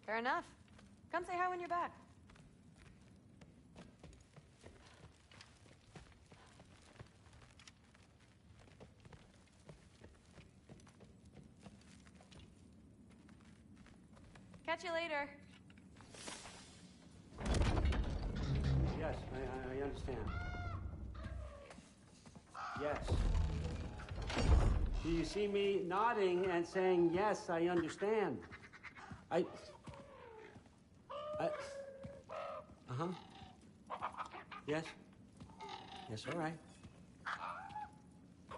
Fair enough. Come say hi when you're back. Catch you later. Yes, I understand. Yes. Do you see me nodding and saying, yes, I understand? Uh-huh. Yes? Yes, all right.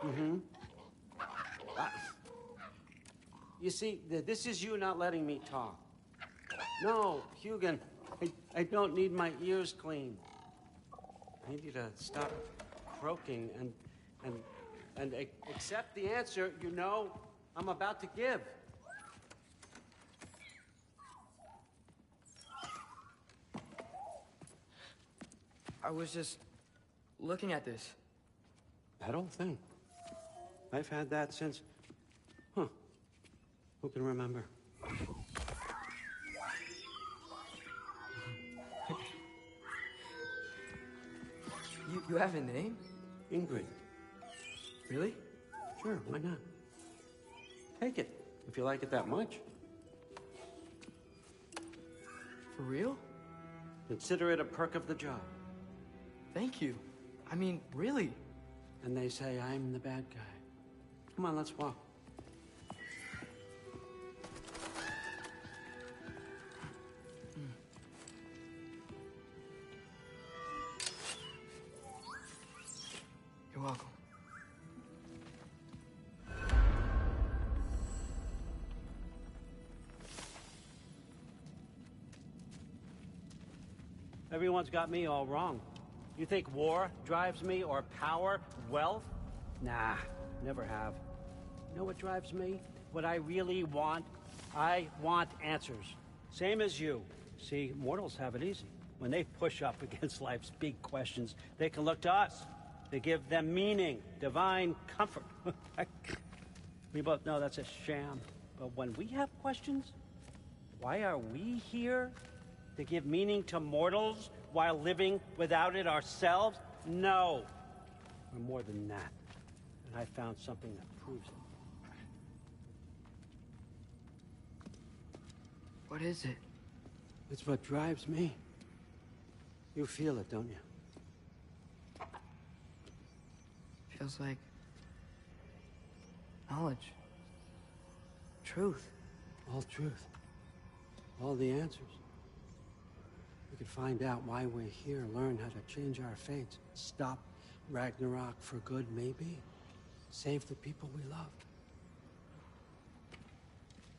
Mm-hmm. You see, this is you not letting me talk. No, Hugin, I don't need my ears cleaned. I need you to stop croaking and accept the answer you know I'm about to give. I was just looking at this. That old thing. I've had that since... Who can remember? You have a name? Ingrid. Really? Sure, why not? Take it, if you like it that much. For real? Consider it a perk of the job. Thank you. I mean, really. And they say I'm the bad guy. Come on, let's walk. You're welcome. Everyone's got me all wrong. You think war drives me, or power, wealth? Nah, never have. You know what drives me? What I really want? I want answers. Same as you. See, mortals have it easy. When they push up against life's big questions, they can look to us. They give them meaning, divine comfort. We both know that's a sham. But when we have questions, why are we here? To give meaning to mortals while living without it ourselves? No. We're more than that. And I found something that proves it. What is it? It's what drives me. You feel it, don't you? Feels like knowledge. Truth. All truth. All the answers. We could find out why we're here, learn how to change our fates, stop Ragnarok for good, maybe. Save the people we love.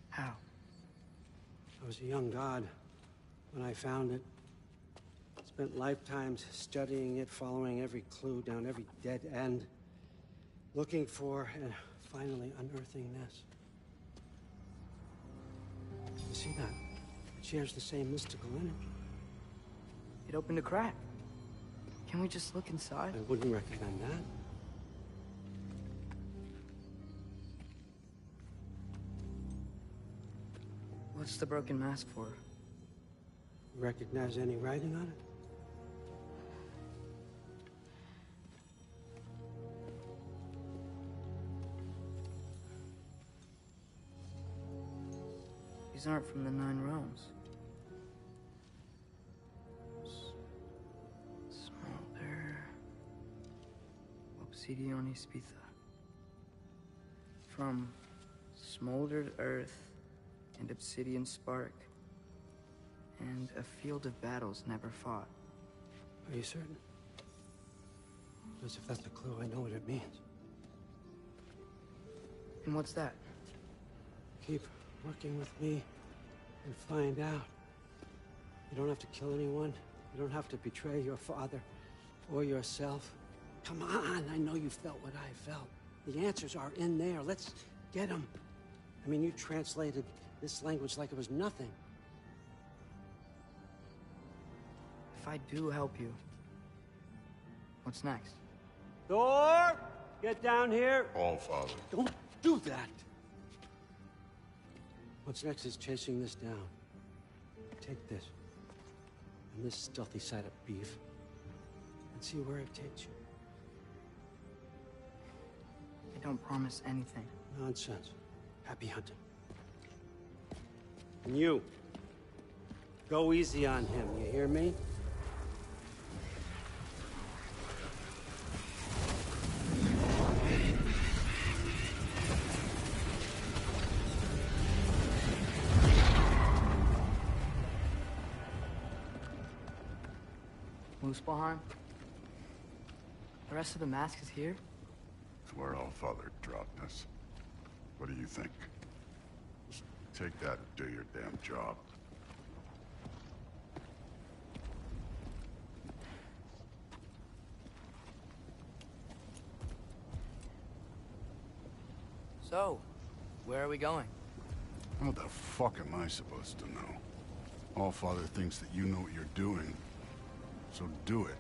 How? I was a young god when I found it. Spent lifetimes studying it, following every clue down every dead end, looking for and finally unearthing this. You see that? It shares the same mystical energy. It opened a crack. Can we just look inside? I wouldn't recommend that. What's the broken mask for? Recognize any writing on it? These aren't from the Nine Realms. Smolder. Obsidion Ispitha. From smoldered earth and obsidian spark. And a field of battles never fought. Are you certain? Because if that's a clue, I know what it means. And what's that? Keep working with me and find out. You don't have to kill anyone. You don't have to betray your father or yourself. Come on, I know you felt what I felt. The answers are in there. Let's get them. I mean, you translated this language like it was nothing. If I do help you, what's next? Thor! Get down here! All, Father. Don't do that! What's next is chasing this down. Take this. And this stealthy side of beef. And see where it takes you. I don't promise anything. Nonsense. Happy hunting. And you. Go easy on him, you hear me? Muspelheim? The rest of the mask is here? It's where Allfather dropped us. What do you think? Just take that and do your damn job. So, where are we going? How the fuck am I supposed to know? Allfather thinks that you know what you're doing, so do it.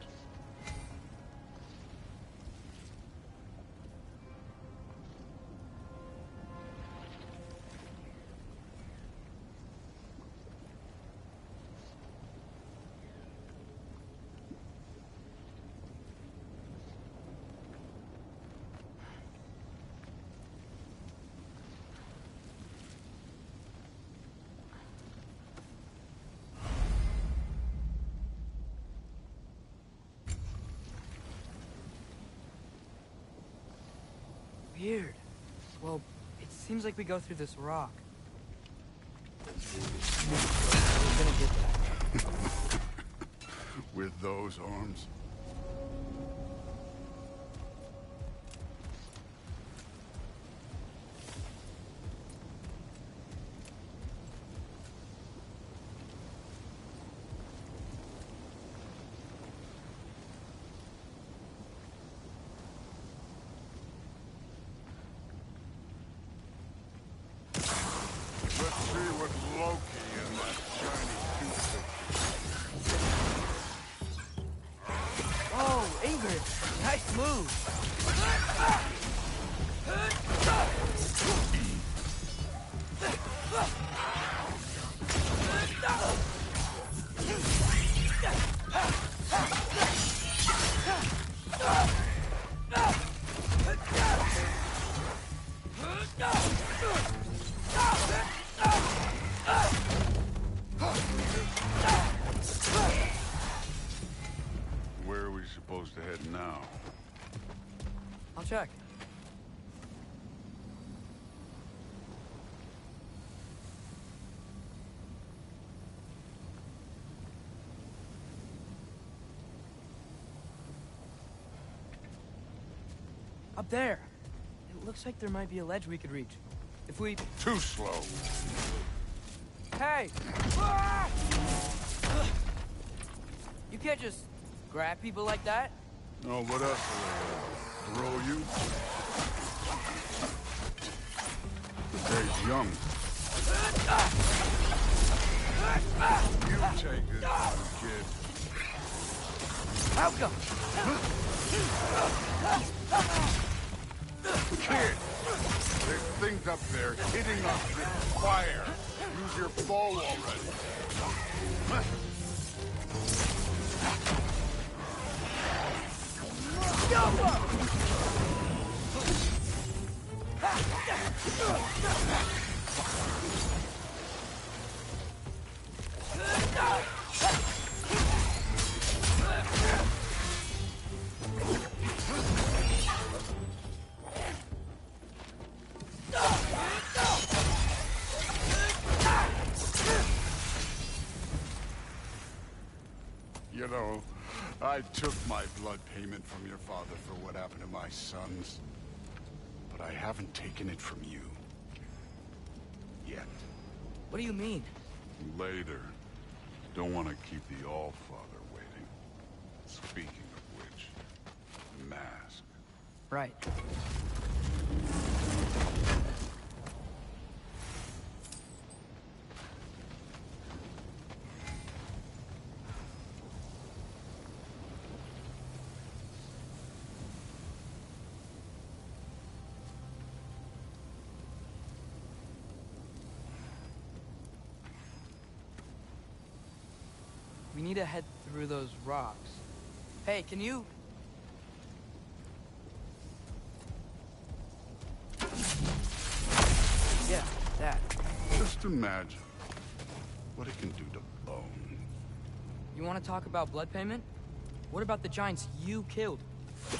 Weird. Well, it seems like we go through this rock. We're gonna get that. With those arms? Let's see what Loki and that shiny toothpick. Oh, Ingrid! Nice move! Where are we supposed to head now? I'll check. Up there! It looks like there might be a ledge we could reach. If we... Too slow. Hey! Ah! You can't just grab people like that. Oh, what else will they throw you? The day's young. You take this one, kid. Outcome! Kid! There's things up there hitting us with fire. Use your bow already. You know, I took my blood payment from your father for what happened to my sons. But I haven't taken it from you. Yet. What do you mean? Later. Don't want to keep the Allfather waiting. Speaking of which, the mask. Right. We need to head through those rocks. Hey, can you... Yeah, that. Just imagine what it can do to bone. You want to talk about blood payment? What about the giants you killed?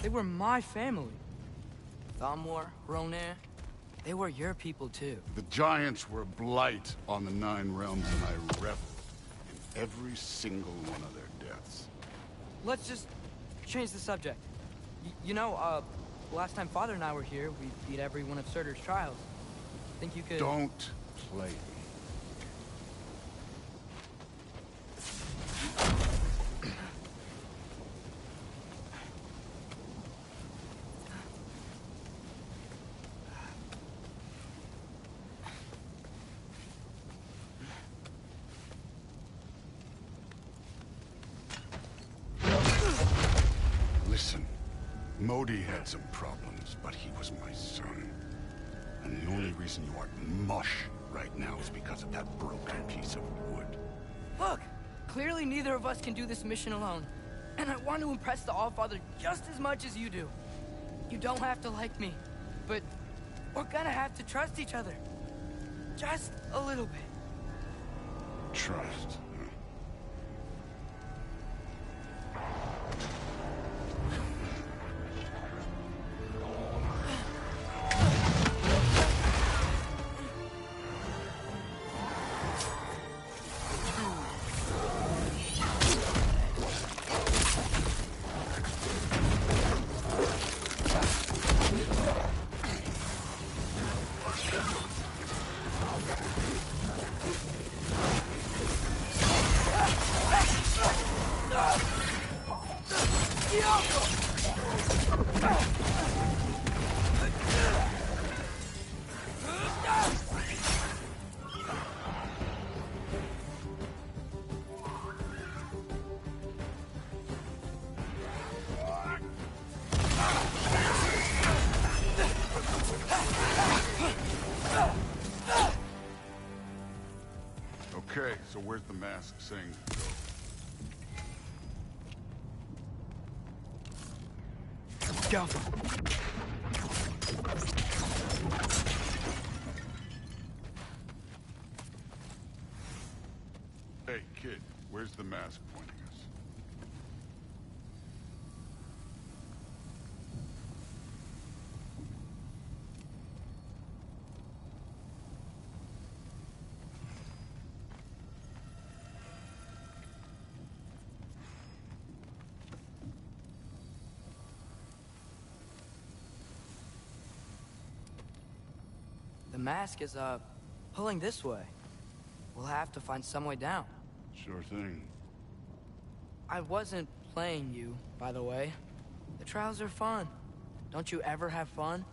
They were my family. Thamor, Ronair, they were your people too. The giants were a blight on the Nine Realms, and I reveled in every single one of their deaths. Let's just change the subject. You know, last time Father and I were here, we beat every one of Surtur's trials. Think you could... Don't play me. Listen, Modi had some problems, but he was my son. And the only reason you aren't mush right now is because of that broken piece of wood. Look! Clearly neither of us can do this mission alone. And I want to impress the Allfather just as much as you do. You don't have to like me, but we're gonna have to trust each other. Just a little bit. Trust. Okay, so where's the mask saying to go? Go. Hey, kid, where's the mask pointing us? The mask is, pulling this way. We'll have to find some way down. Sure thing. I wasn't playing you, by the way. The trials are fun. Don't you ever have fun?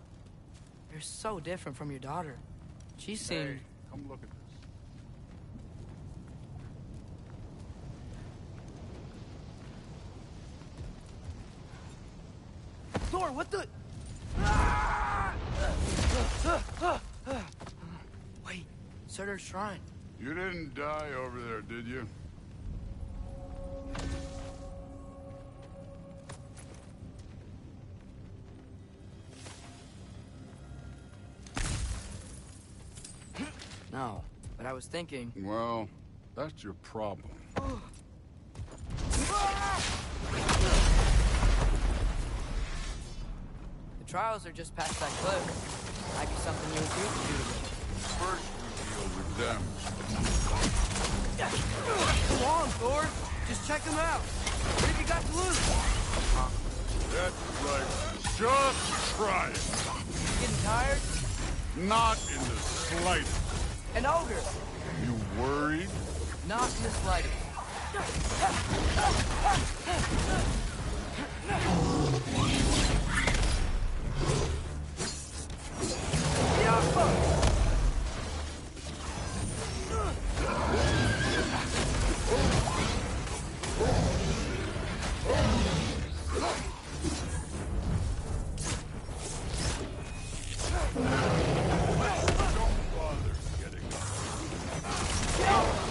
You're so different from your daughter. She seemed... Hey, come look at this. Thor, what the... Wait, Surtur's shrine. You didn't die over there, did you? No, but I was thinking... Well, that's your problem. The trials are just past that cliff. Might be something you and you can do together. First, we deal with them. Come on, Thor. Just check them out. What have you got to lose? That's right. Just try it. Getting tired? Not in the slightest. An ogre. You worried? Not in the slightest.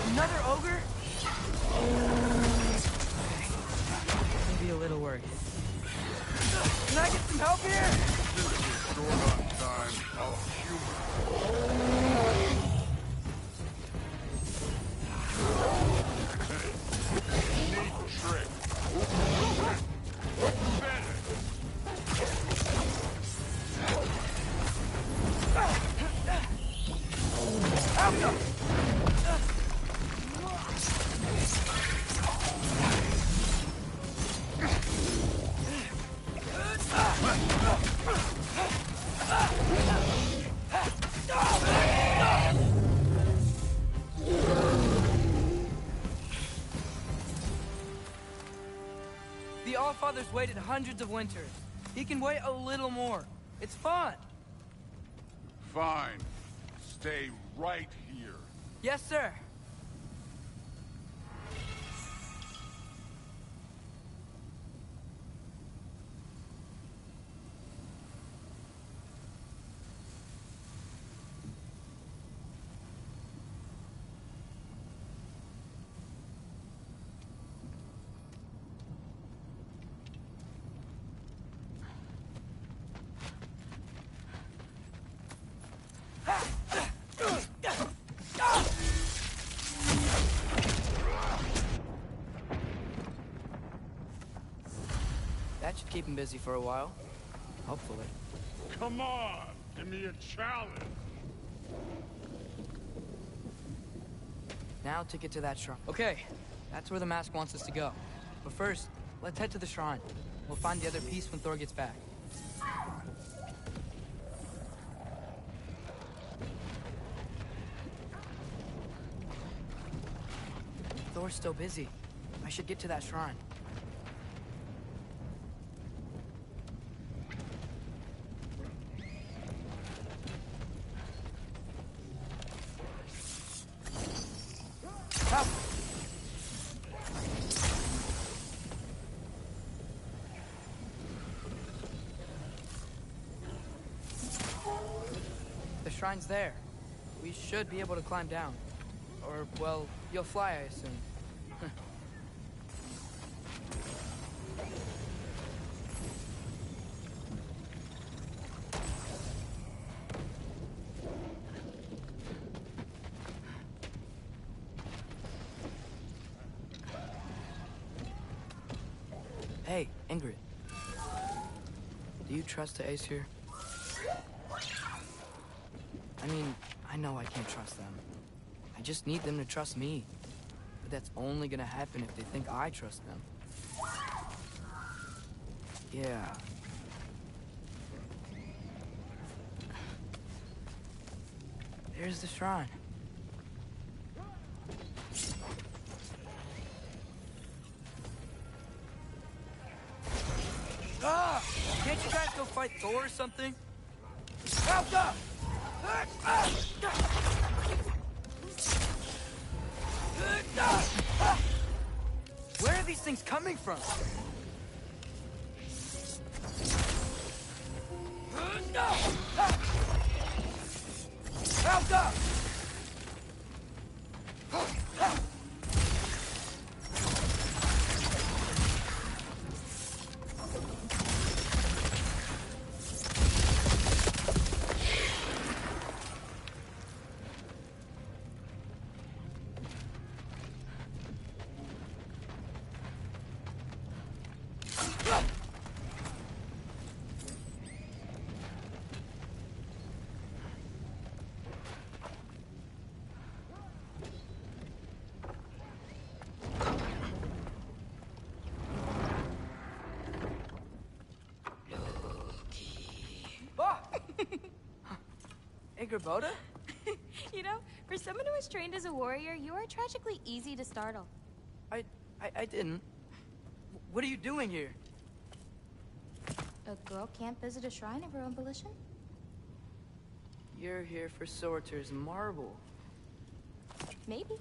Another ogre? The Allfather's waited hundreds of winters. He can wait a little more. It's fun. Fine. Stay right here. Yes, sir. That should keep him busy for a while. Hopefully. Come on! Give me a challenge! Now to get to that shrine. Okay, that's where the mask wants us to go. But first, let's head to the shrine. We'll find the other piece when Thor gets back. Thor's still busy. I should get to that shrine. Help! The shrine's there. We should be able to climb down. Or, well, you'll fly, I assume. Hey, Ingrid. Do you trust the Ace here? I mean, I know I can't trust them. I just need them to trust me. But that's only gonna happen if they think I trust them. Yeah. There's the shrine. Ah! Can't you guys go fight Thor or something? Help up! Where are these things coming from? Help up! Boda? You know, for someone who was trained as a warrior, you are tragically easy to startle. I didn't. What are you doing here? A girl can't visit a shrine of her own volition? You're here for Sorter's marble. Maybe.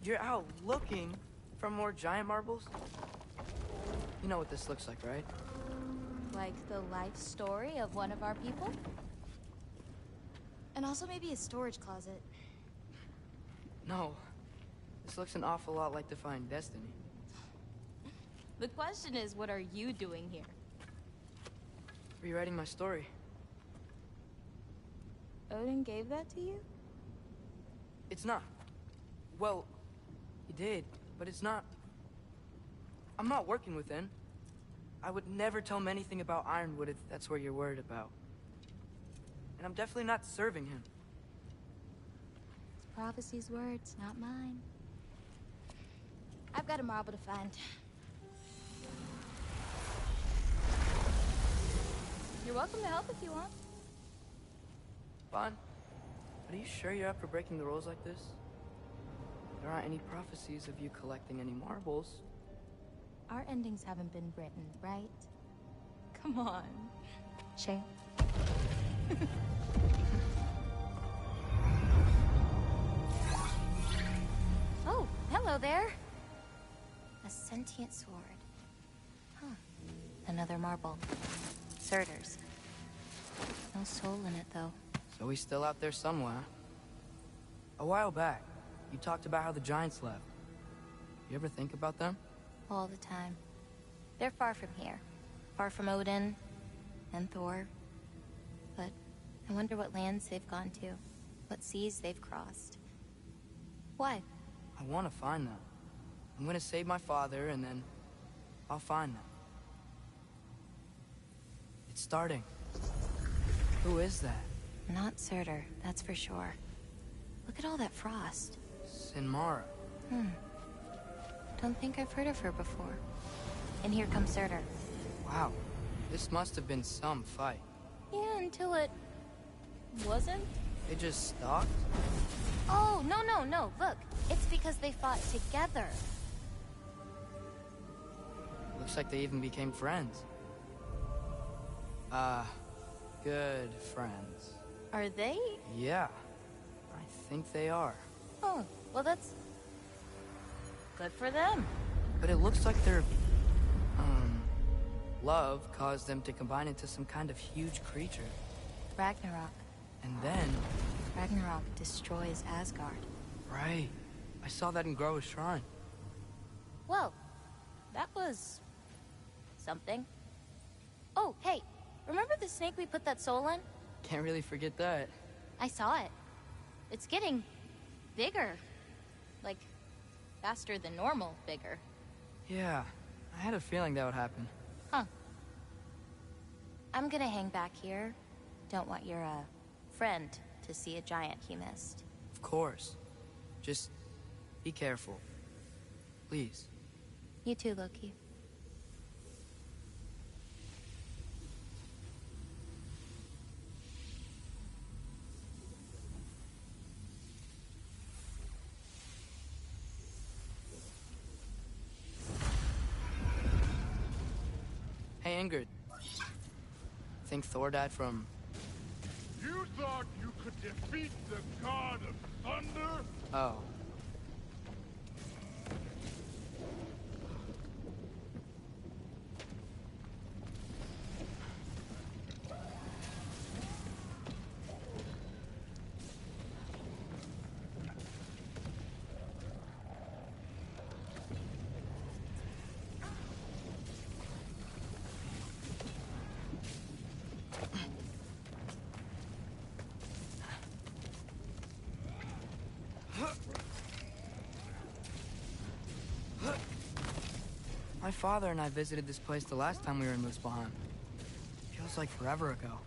You're out looking for more giant marbles? You know what this looks like, right? Like the life story of one of our people? And also maybe a storage closet. No. This looks an awful lot like Defying Destiny. The question is, what are you doing here? Rewriting my story. Odin gave that to you? It's not. Well, he did, but it's not. I'm not working with him. I would never tell him anything about Ironwood if that's what you're worried about. And I'm definitely not serving him. prophecy's words, not mine. I've got a marble to find. You're welcome to help if you want. Bon, are you sure you're up for breaking the rules like this? There aren't any prophecies of you collecting any marbles. Our endings haven't been written, right? Come on. Shane. Oh, hello there. A sentient sword. Huh. Another marble. Surtur's. No soul in it, though. So he's still out there somewhere. A while back, you talked about how the giants left. You ever think about them? All the time. They're far from here. Far from Odin and Thor. But I wonder what lands they've gone to. What seas they've crossed. Why? I want to find them. I'm gonna save my father, and then I'll find them. It's starting. Who is that? Not Surtur, that's for sure. Look at all that frost. Sinmara. Don't think I've heard of her before. And here comes Surtur. Wow. This must have been some fight. Yeah, until it... wasn't? They just stopped? Oh, no. Look, it's because they fought together. Looks like they even became friends. Good friends. Are they? Yeah. I think they are. Oh, well that's... good for them. But it looks like their... love caused them to combine into some kind of huge creature. Ragnarok. And then... Ragnarok destroys Asgard. Right. I saw that in Groa's shrine. Well, that was... something. Oh, hey, remember the snake we put that soul in? Can't really forget that. I saw it. It's getting... bigger. Like, faster than normal bigger. Yeah, I had a feeling that would happen. Huh. I'm gonna hang back here. Don't want your, friend to see a giant he missed. Of course. Just be careful. Please. You too, Loki. Hey, Ingrid. Think Thor died from... You thought you could defeat the god of thunder? Oh. My father and I visited this place the last time we were in Muspelheim. Feels like forever ago.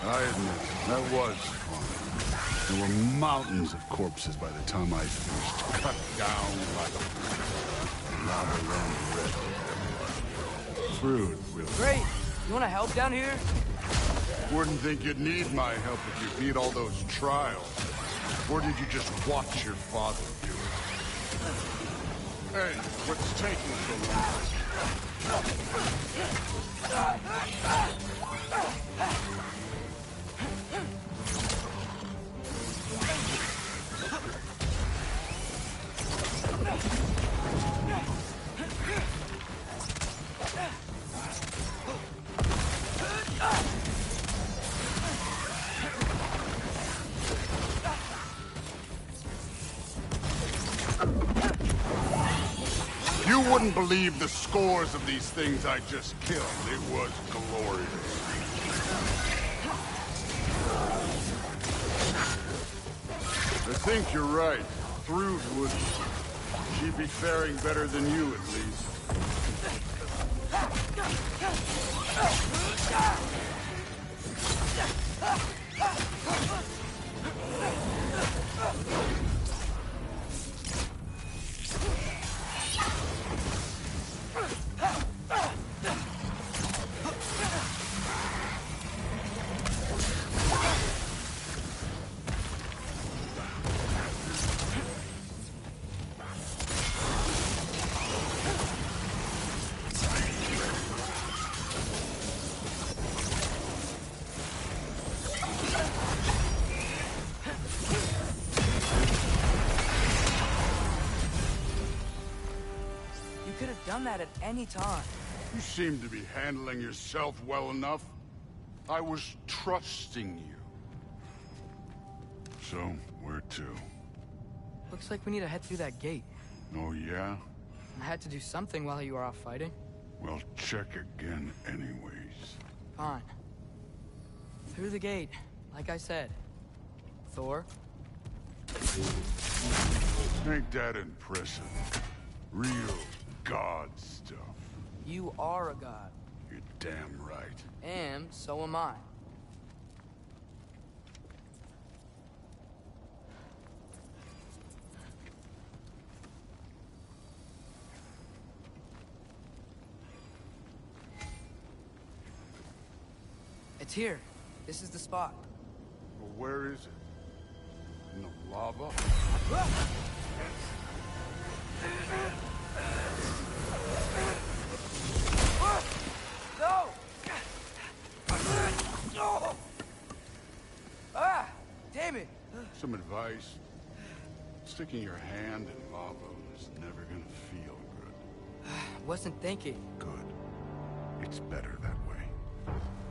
I admit, that was fun. There were mountains of corpses by the time I finished. Cut down like lava ran red. Fruit, really. Great! You wanna help down here? Wouldn't think you'd need my help if you beat all those trials. Or did you just watch your father do it? Hey, what's taking so long? You wouldn't believe the scores of these things I just killed. It was glorious. I think you're right. Thrud would... She'd be faring better than you, at least. Done that at any time. You seem to be handling yourself well enough. I was trusting you. So, where to? Looks like we need to head through that gate. Oh, yeah? I had to do something while you were off fighting. Well, check again anyways. Fine. Through the gate, like I said. Thor? Ain't that impressive? Real god stuff. You are a god. You're damn right. And so am I. It's here. This is the spot. Well, where is it? In the lava? No! Ah! Damn it! Some advice. Sticking your hand in lava is never gonna feel good. Wasn't thinking. Good. It's better that way.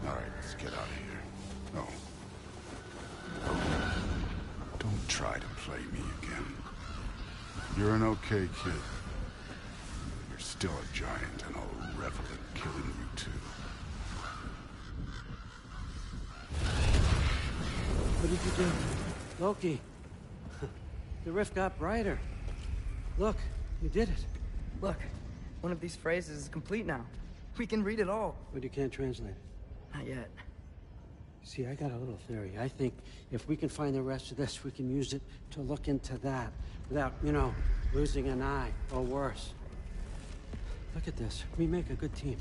All right, let's get out of here. No. Don't try to play me again. You're an okay kid. You're still a giant, and I'll revel in killing you too. What did you do? Loki. The rift got brighter. Look, you did it. Look, one of these phrases is complete now. We can read it all. But you can't translate it. Not yet. See, I got a little theory. I think if we can find the rest of this, we can use it to look into that without, you know, losing an eye or worse. Look at this. We make a good team.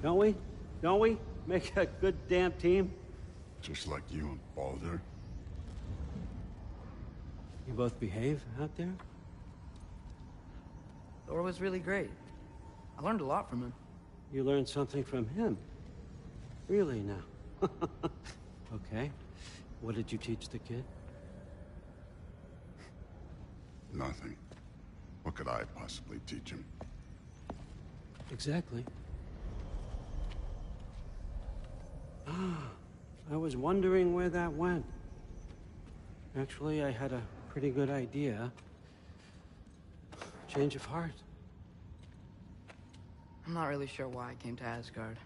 Don't we? Don't we? Make a good damn team? Just like you and Baldur. You both behave out there? Thor was really great. I learned a lot from him. You learned something from him? Really now? Okay. What did you teach the kid? Nothing. What could I possibly teach him? Exactly. Ah, I was wondering where that went. Actually, I had a pretty good idea. Change of heart. I'm not really sure why I came to Asgard.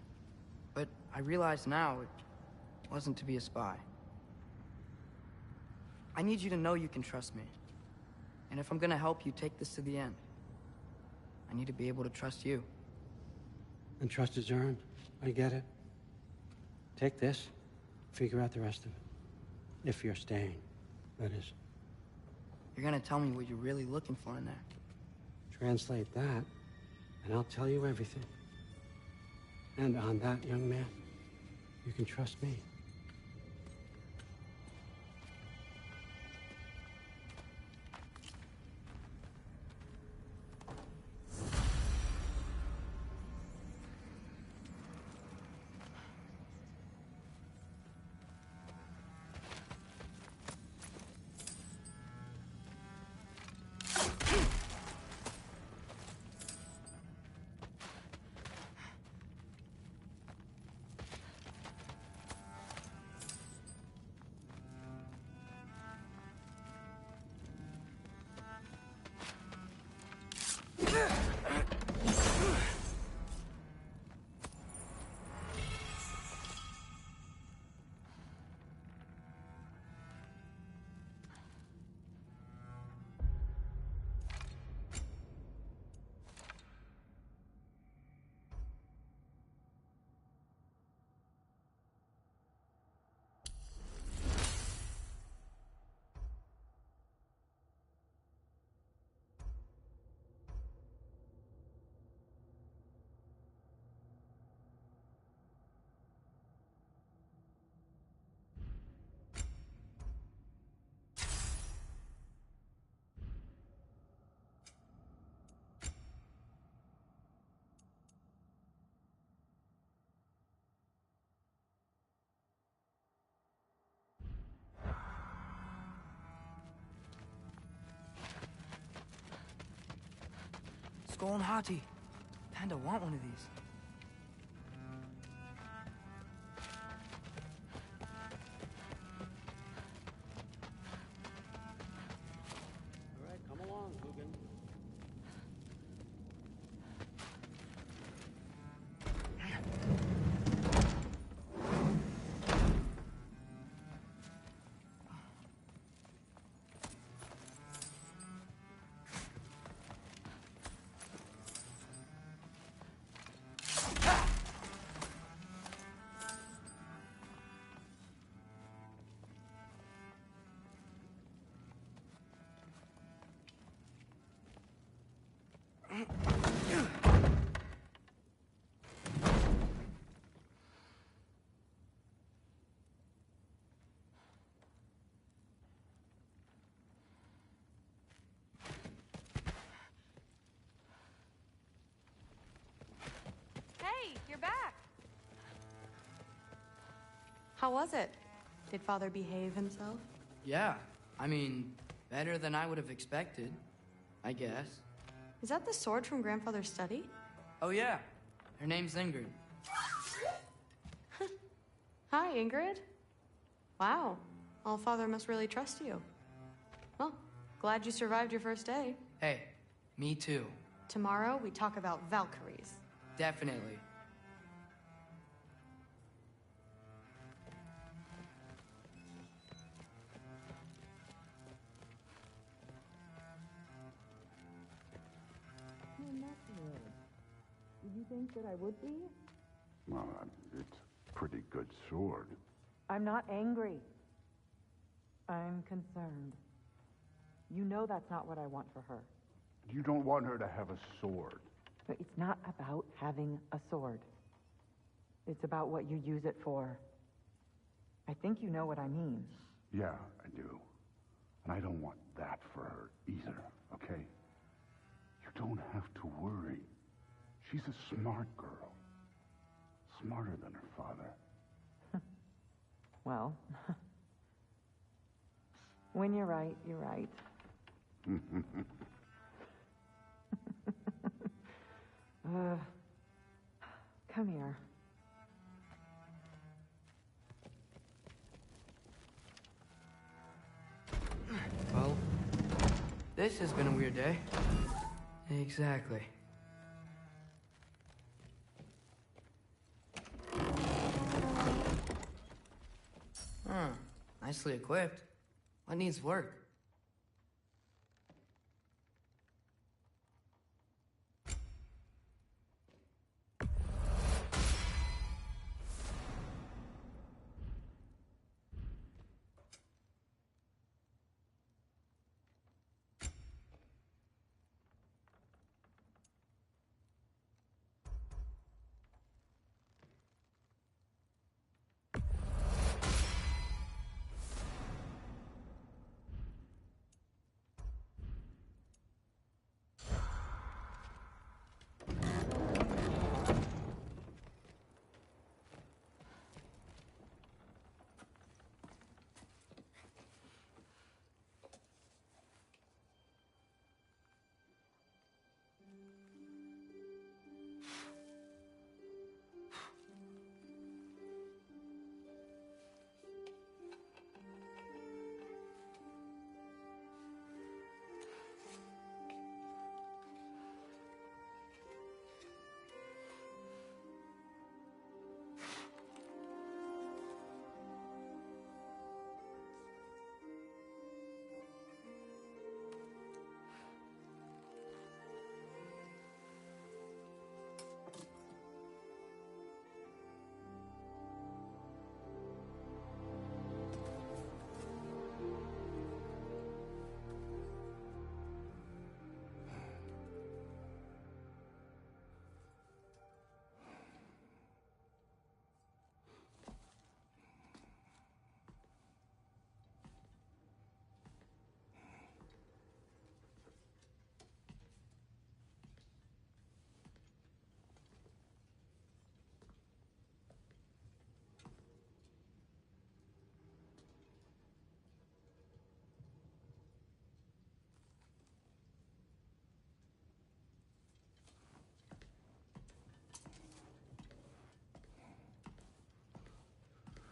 But I realize now it wasn't to be a spy. I need you to know you can trust me. And if I'm gonna help you take this to the end, I need to be able to trust you. And trust is earned. I get it. Take this. Figure out the rest of it. If you're staying, that is. You're gonna tell me what you're really looking for in there. Translate that, and I'll tell you everything. And on that, young man, you can trust me. skull and Hati. Kinda want one of these. All right, come along, Hugin. Hey, you're back. How was it? Did Father behave himself? Yeah, I mean, better than I would have expected, I guess. Is that the sword from Grandfather's study? Oh yeah, her name's Ingrid. Hi, Ingrid. Wow, All-Father must really trust you. Well, glad you survived your first day. Hey, me too. Tomorrow, we talk about Valkyries. Definitely. Did you think that I would be? Well, it's a pretty good sword. I'm not angry. I'm concerned. You know that's not what I want for her. You don't want her to have a sword. But it's not about having a sword. It's about what you use it for. I think you know what I mean. Yeah, I do. And I don't want that for her either, okay? You don't have to worry. She's a smart girl. Smarter than her father. Well, when you're right, you're right. Come here. Well, this has been a weird day. Exactly. Huh. Nicely equipped. What needs work?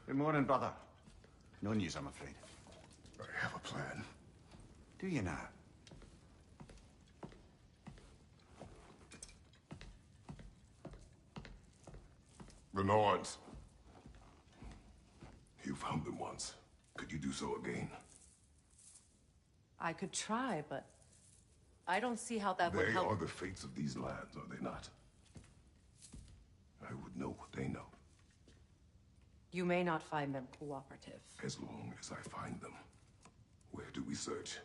Good morning, brother. No news, I'm afraid. I have a plan. Do you now? The Norns. You found them once. Could you do so again? I could try, but I don't see how that would They help. are the fates of these lands, are they not? I would know what they know, You may not find them cooperative. as long as I find them. Where do we search?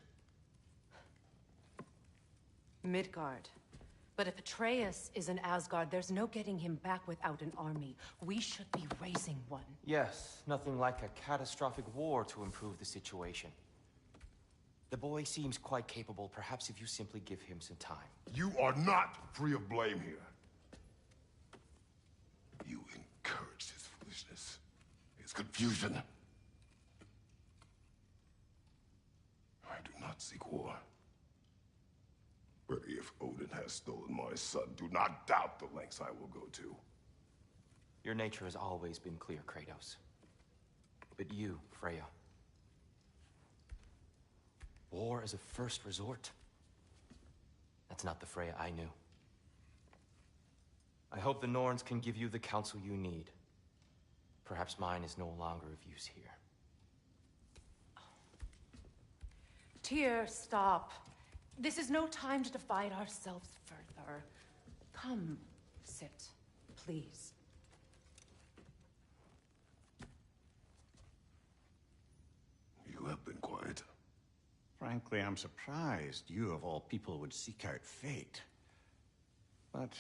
Midgard. But if Atreus is in Asgard, there's no getting him back without an army. We should be raising one. Yes, nothing like a catastrophic war to improve the situation. The boy seems quite capable. Perhaps if you simply give him some time. You are not free of blame here. You encouraged his foolishness, his confusion. I do not seek war. But if Odin has stolen my son, do not doubt the lengths I will go to. Your nature has always been clear, Kratos. But you, Freya. War as a first resort. That's not the Freya I knew. I hope the Norns can give you the counsel you need. Perhaps mine is no longer of use here. Tyr, stop. This is no time to divide ourselves further. Come, sit, please. You have been quiet. Frankly, I'm surprised you, of all people, would seek out fate. But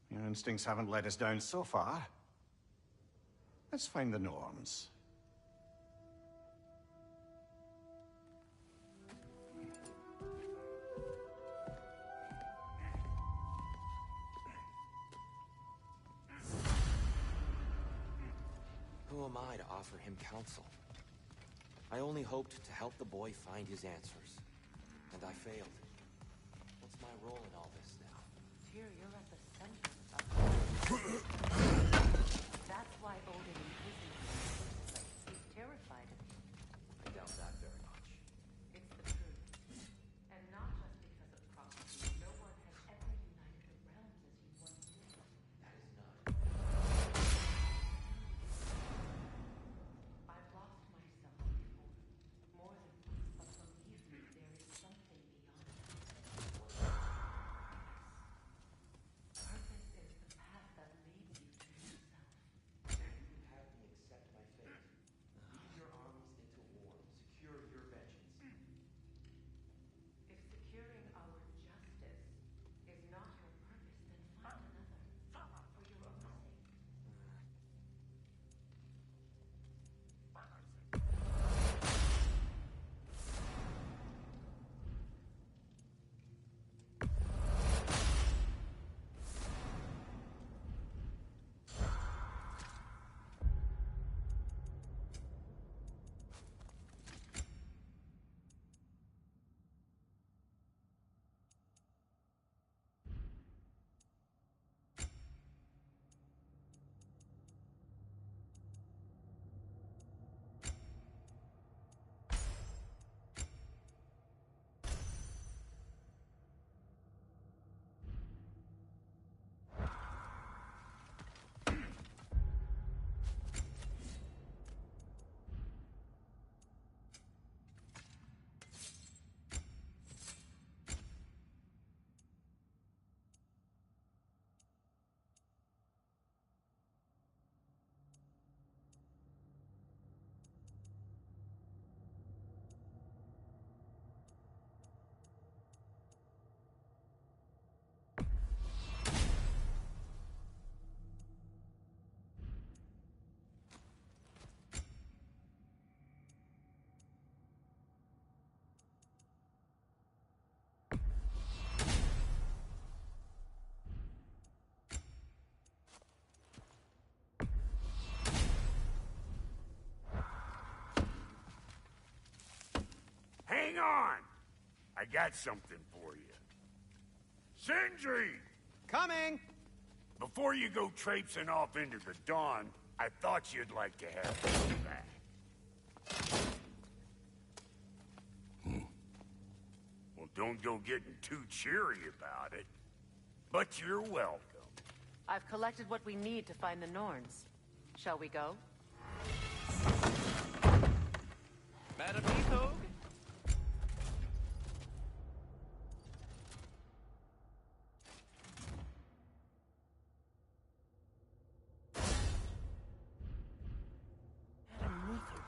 your instincts haven't let us down so far. Let's find the Norns. Who am I to offer him counsel? I only hoped to help the boy find his answers. And I failed. What's my role in all this now? Tyr, you're at the center of That's why Odin imprisoned you in the first place. He's terrified of you. I doubt that very much. It's the truth. And not just because of prophecy. No one has ever united the realms as you once did. That is not. I've lost myself before. More than once, but believe me, there is something beyond that. Purpose is the path that leads you to yourself. You have me accept my fate. Lead your armies into war. Secure your vengeance. If securing our justice is not your purpose, then find another. For your own sake. Hang on! I got something for you. Sindri! Coming! Before you go traipsing off into the dawn, I thought you'd like to have me back. Well, don't go getting too cheery about it. But you're welcome. I've collected what we need to find the Norns. Shall we go? Madam Nithog?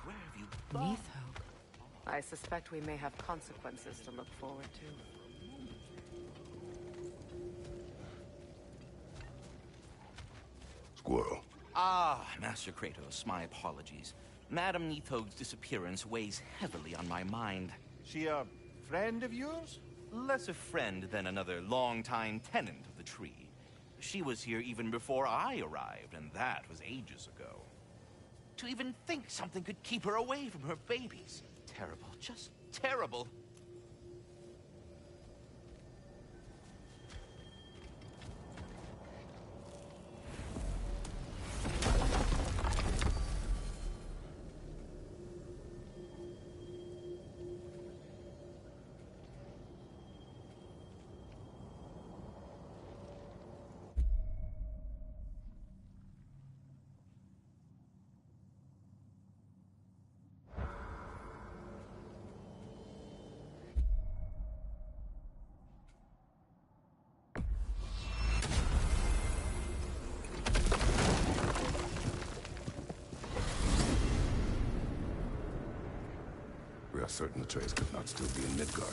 Where have you Nithog. I suspect we may have consequences to look forward to. Squirrel. Ah, Master Kratos, my apologies. Madam Nithog's disappearance weighs heavily on my mind. She a friend of yours? Less a friend than another longtime tenant of the tree. She was here even before I arrived, and that was ages ago. To even think something could keep her away from her babies. Terrible, just terrible. We are certain the trace could not still be in Midgard.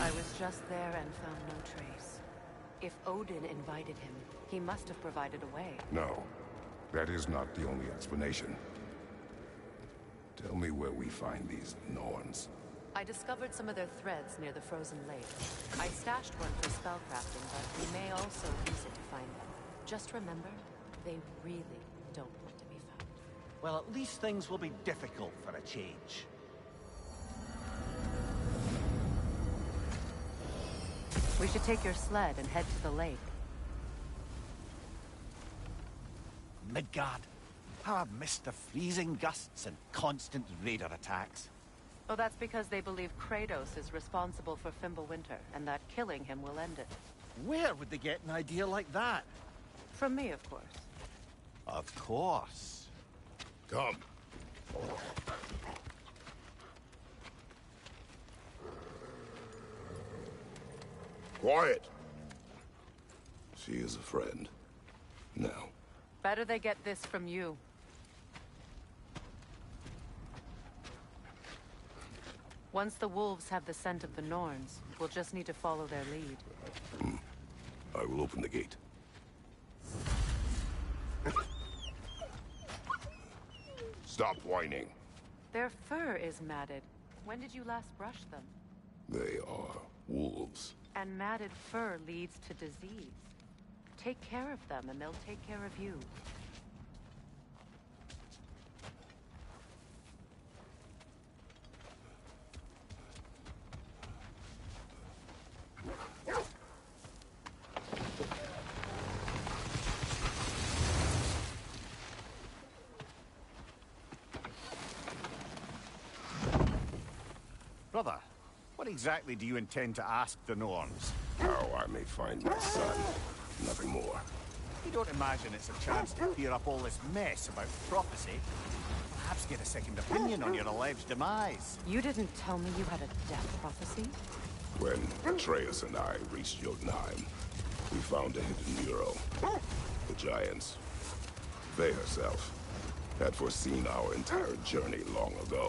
I was just there and found no trace. If Odin invited him, he must have provided a way. No, that is not the only explanation. Tell me where we find these Norns. I discovered some of their threads near the frozen lake. I stashed one for spellcrafting, but we may also use it to find them. Just remember, they really don't want to be found. Well, at least things will be difficult for a change. We should take your sled and head to the lake. Midgard. How I've missed the freezing gusts and constant raider attacks. Oh, that's because they believe Kratos is responsible for Fimbulwinter, and that killing him will end it. Where would they get an idea like that? From me, of course. Of course. Come. Quiet. She is a friend. Now. Better they get this from you. Once the wolves have the scent of the Norns, we'll just need to follow their lead. I will open the gate. Stop whining. Their fur is matted. When did you last brush them? They are wolves. And matted fur leads to disease. Take care of them, and they'll take care of you. Brother, what exactly do you intend to ask the Norns? How I may find my son. Nothing more. You don't imagine it's a chance to clear up all this mess about prophecy? Perhaps get a second opinion on your alleged demise. You didn't tell me you had a death prophecy? When Atreus and I reached Jotunheim, we found a hidden mural. The Giants. They herself had foreseen our entire journey long ago.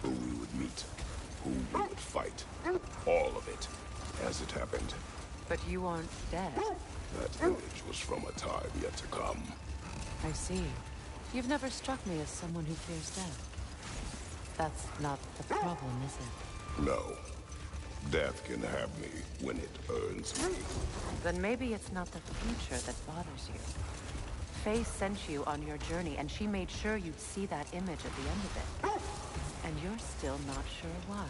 Who we would meet, who we would fight. All of it, as it happened. But you aren't dead. That image was from a time yet to come. I see. You've never struck me as someone who fears death. That's not the problem, is it? No. Death can have me when it earns me. Then maybe it's not the future that bothers you. Faye sent you on your journey, and she made sure you'd see that image at the end of it. And you're still not sure why.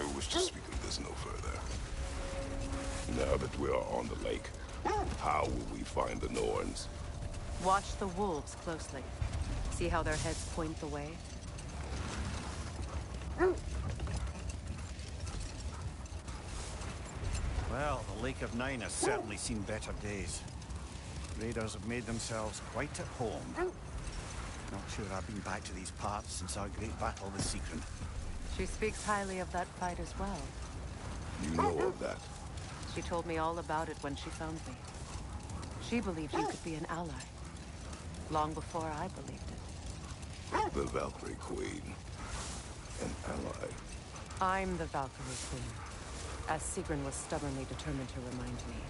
I wish to speak of this no further. Now that we are on the lake, how will we find the Norns? Watch the wolves closely. See how their heads point the way? Well, the Lake of Nine has certainly seen better days. Raiders have made themselves quite at home. Not sure I've been back to these parts since our great battle with Sigrun. She speaks highly of that fight as well. You know of that? She told me all about it when she found me. She believed you could be an ally. Long before I believed it. The Valkyrie Queen. An ally. I'm the Valkyrie Queen, as Sigrun was stubbornly determined to remind me.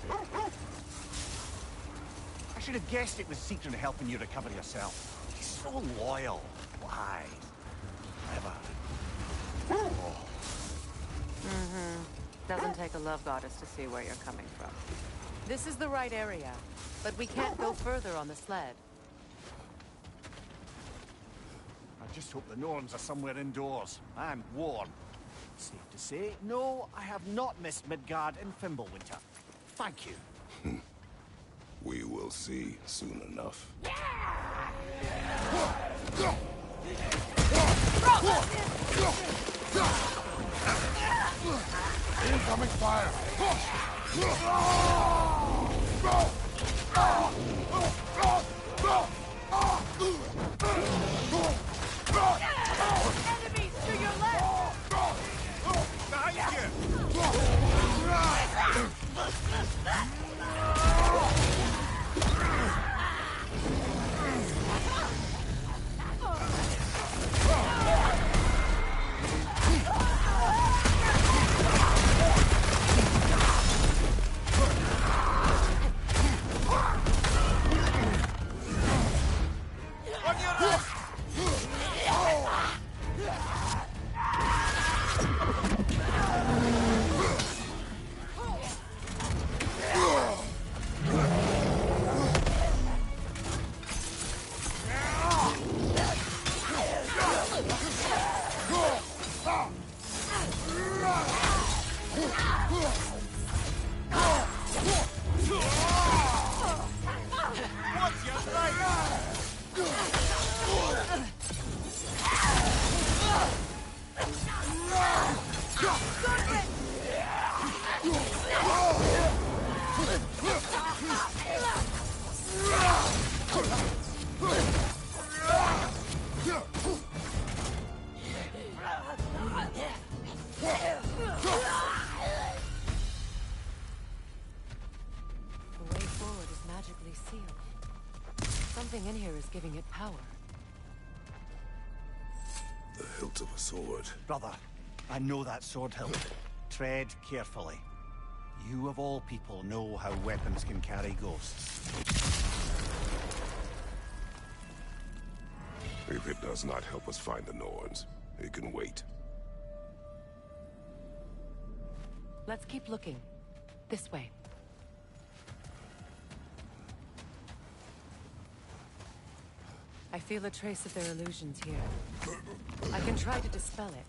I should have guessed it was Sigrun helping you recover yourself. He's so loyal. Why? Clever. Oh. Doesn't take a love goddess to see where you're coming from. This is the right area, but we can't go further on the sled. I just hope the Norns are somewhere indoors. I'm warm. Safe to say, no, I have not missed Midgard in Fimbulwinter. Thank you. We will see soon enough. Incoming fire! Enemies to your left! Behind you! Something in here is giving it power. The hilt of a sword. Brother, I know that sword hilt. Tread carefully. You of all people know how weapons can carry ghosts. If it does not help us find the Norns, it can wait. Let's keep looking. This way. I feel a trace of their illusions here. I can try to dispel it.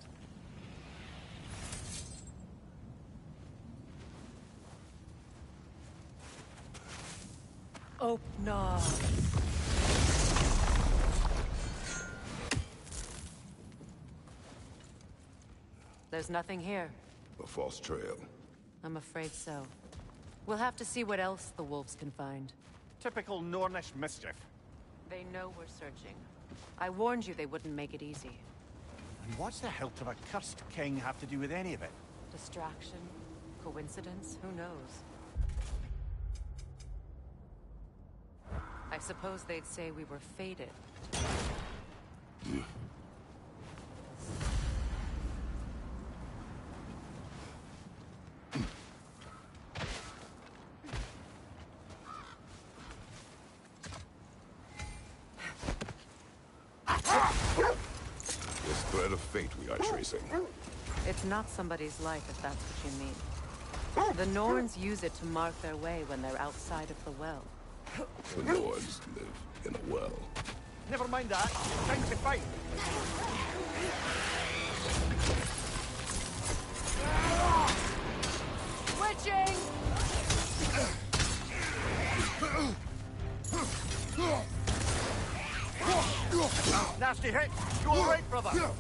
Open. There's nothing here. A false trail. I'm afraid so. We'll have to see what else the wolves can find. Typical Nornish mischief. They know we're searching. I warned you they wouldn't make it easy. And what's the hilt of a cursed king have to do with any of it? Distraction? Coincidence? Who knows? I suppose they'd say we were fated. This thread of fate we are tracing. It's not somebody's life, if that's what you mean. The Norns use it to mark their way when they're outside of the well. The Norns live in a well. Never mind that. Time to fight. Switching! Nasty hit! You alright, brother? Come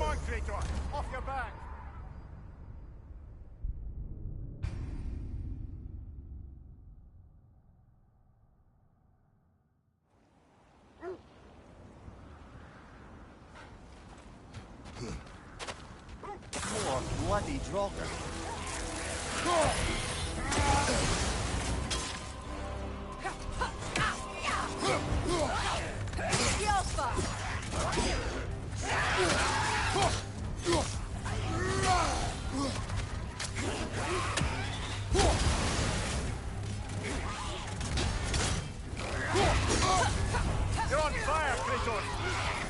on, Kratos! Off your back! More bloody Draugr. You're on fire, Kratos!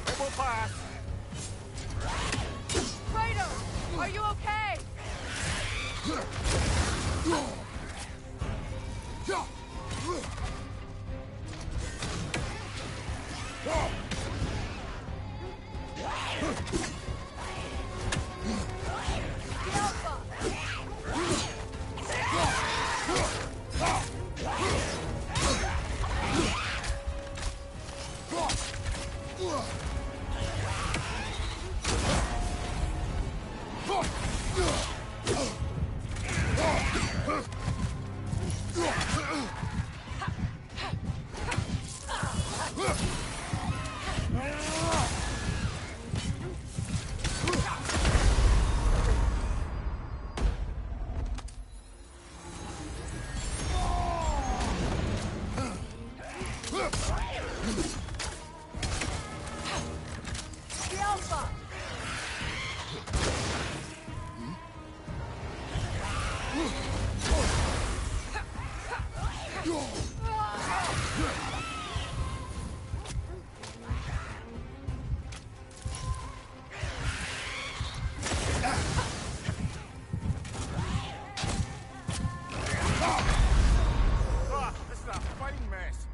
It will pass! Kratos, are you okay? This is a fighting mess.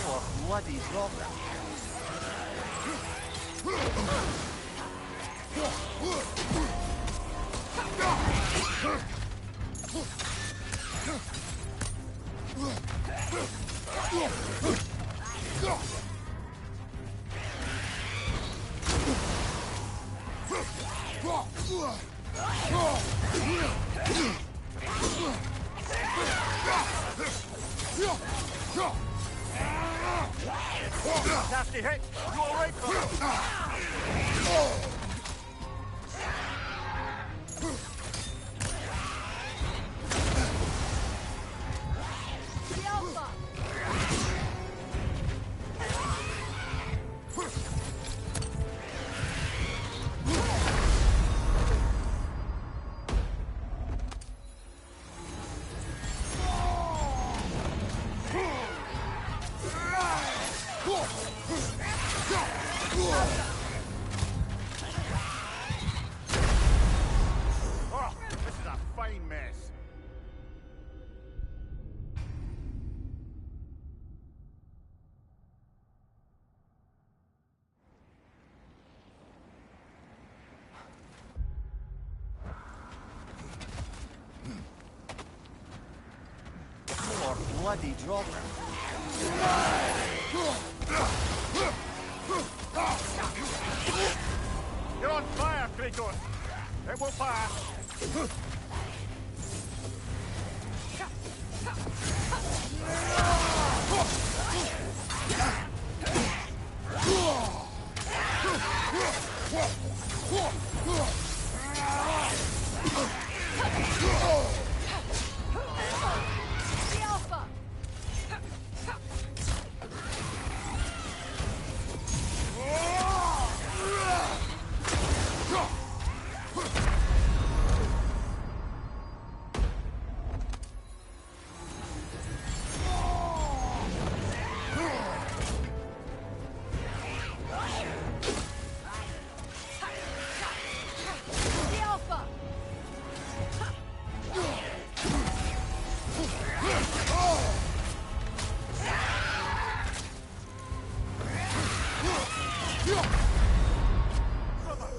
More bloody Draugr. Nasty hit! You alright, brother? bloody Draugr. You're on fire, Kratos! It will pass! The Alpha! The Alpha!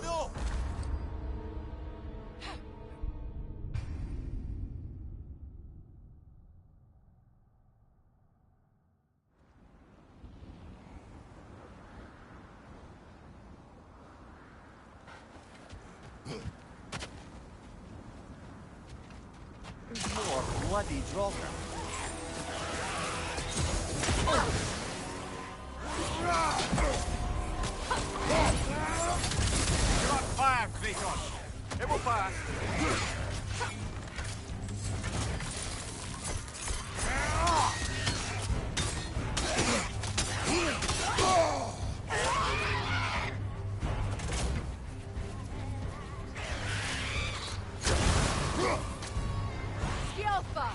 No! More bloody Draugr. You're on fire, Kratos! It will pass! The Alpha!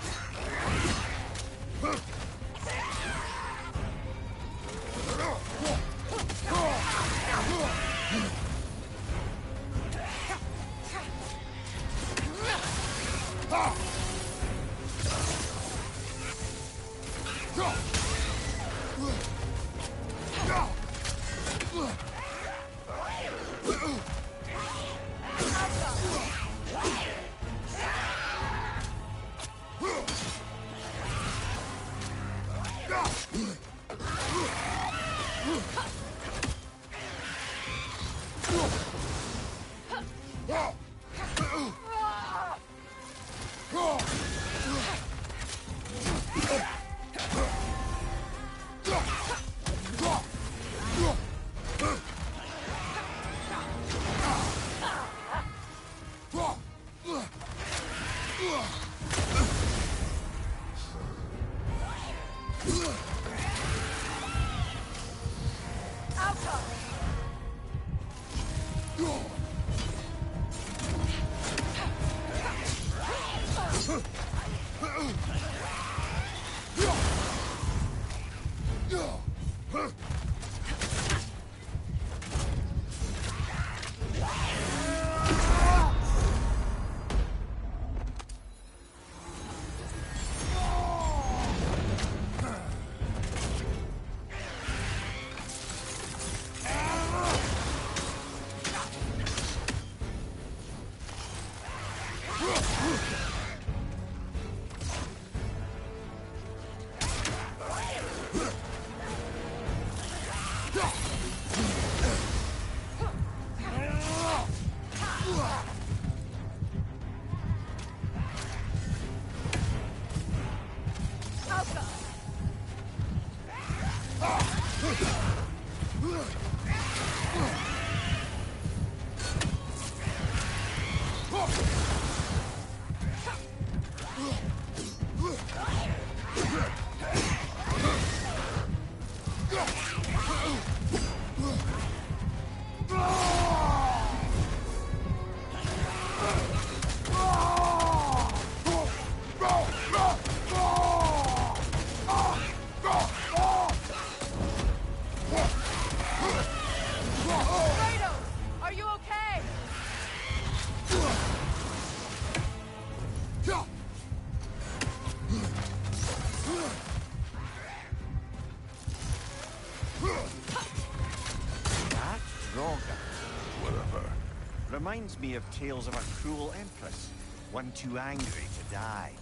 Reminds me of tales of a cruel empress, one too angry to die.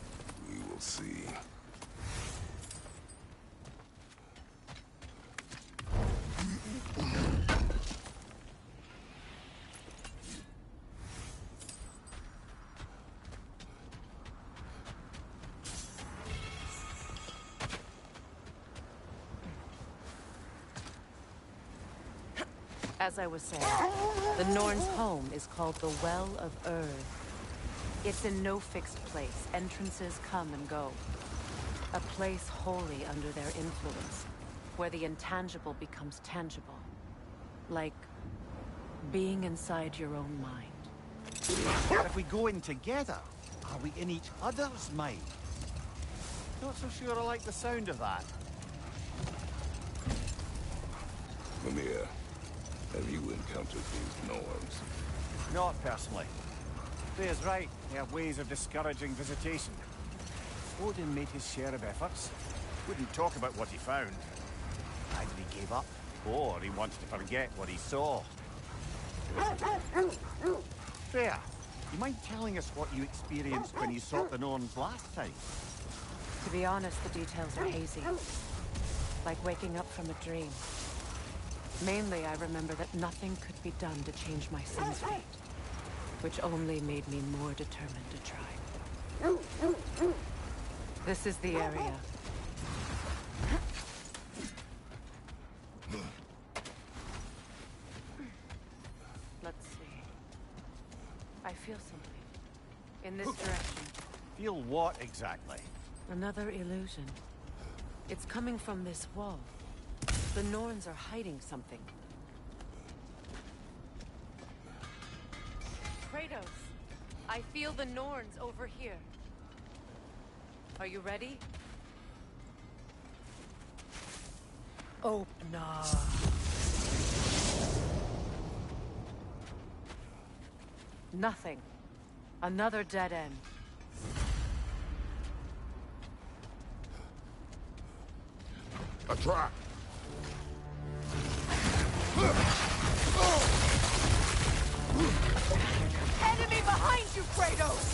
We will see. As I was saying, the Norn's home is called the Well of Ur. It's in no fixed place. Entrances come and go. A place wholly under their influence, where the intangible becomes tangible. Like being inside your own mind. But if we go in together, are we in each other's mind? Not so sure I like the sound of that. Mimir, have you encountered these Norns? Not personally. Freya's right. They have ways of discouraging visitation. Odin made his share of efforts. Wouldn't talk about what he found. Either he gave up, or he wanted to forget what he saw. Freya, you mind telling us what you experienced when you sought the Norns last time? To be honest, the details are hazy. Like waking up from a dream. Mainly, I remember that nothing could be done to change my son's fate, which only made me more determined to try. This is the area. Let's see. I feel something. In this direction. Feel what exactly? Another illusion. It's coming from this wall. The Norns are hiding something. Kratos, I feel the Norns over here. Are you ready? Oh, nah. Nothing. Another dead end. A trap! Enemy behind you, Kratos!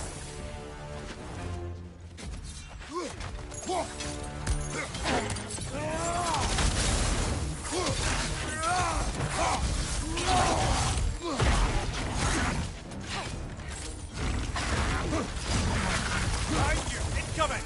Behind you! Incoming!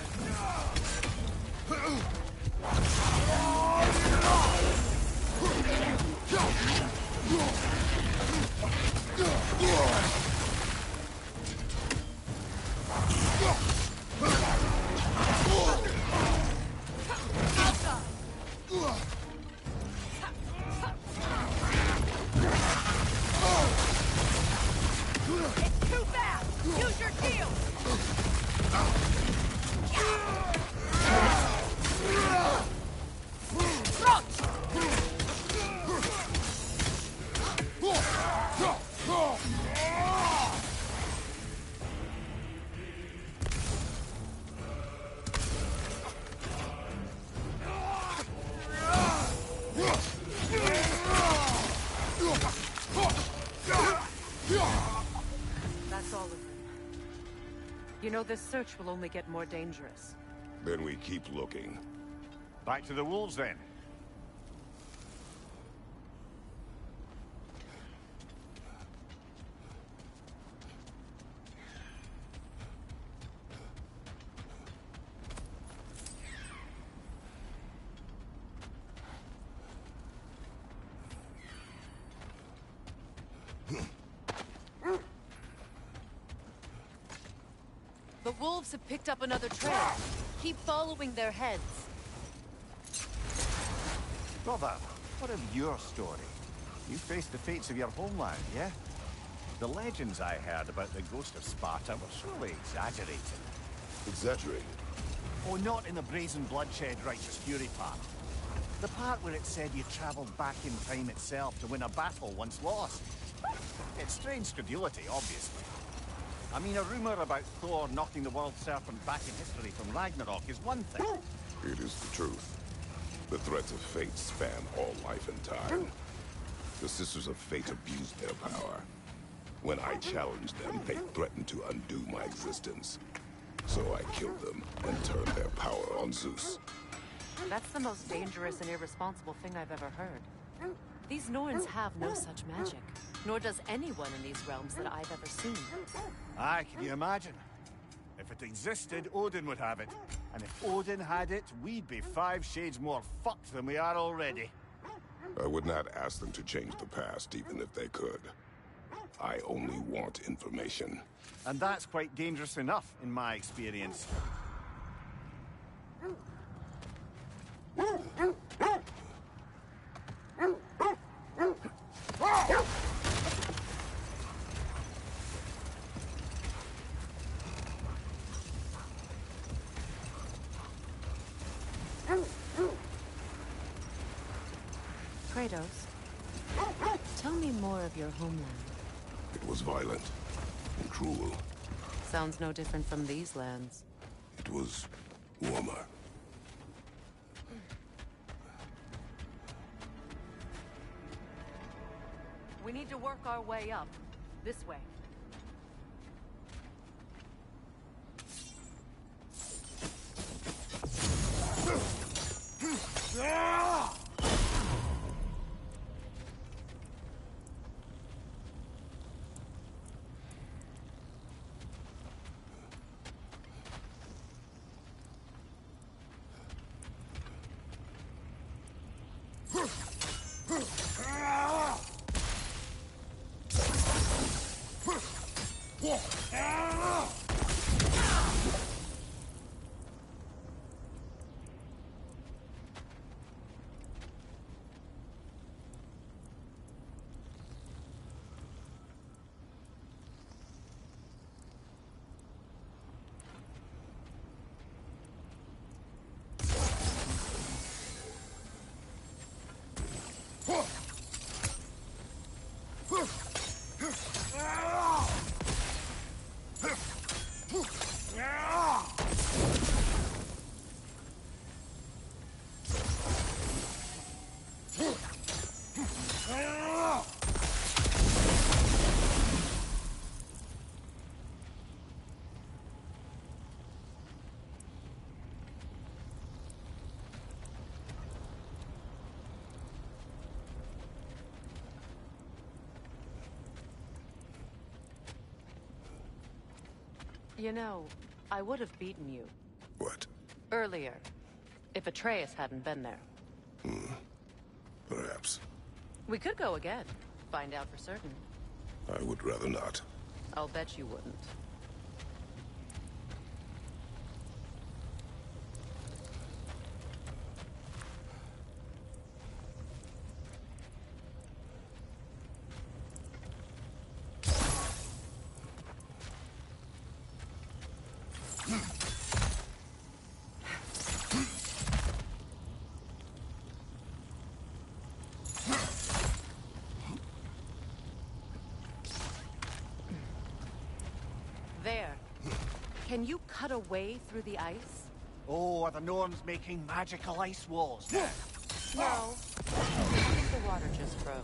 It's too fast! Use your shield! That's all of them. You know, this search will only get more dangerous. Then we keep looking. Back to the wolves, then. The wolves have picked up another trail. Keep following their heads. Brother, what of your story? You faced the fates of your homeland, yeah? The legends I heard about the ghost of Sparta were surely exaggerated. Exaggerated? Oh, not in the brazen bloodshed righteous fury part. The part where it said you traveled back in time itself to win a battle once lost. It's strange credulity, obviously. I mean, a rumor about Thor knocking the world serpent back in history from Ragnarok is one thing. It is the truth. The threats of fate span all life and time. The Sisters of Fate abused their power. When I challenged them, they threatened to undo my existence. So I killed them and turned their power on Zeus. That's the most dangerous and irresponsible thing I've ever heard. These Norns have no such magic, nor does anyone in these realms that I've ever seen. Aye, can you imagine? If it existed, Odin would have it. And if Odin had it, we'd be 5 shades more fucked than we are already. I would not ask them to change the past, even if they could. I only want information. And that's quite dangerous enough, in my experience. Kratos, tell me more of your homeland. It was violent and cruel. Sounds no different from these lands. It was warmer. We need to work our way up. This way. You know, I would have beaten you. What? Earlier. If Atreus hadn't been there. Perhaps. We could go again. Find out for certain. I would rather not. I'll bet you wouldn't. There. Can you cut a way through the ice? Oh, are the Norns making magical ice walls now? No. I think the water just froze.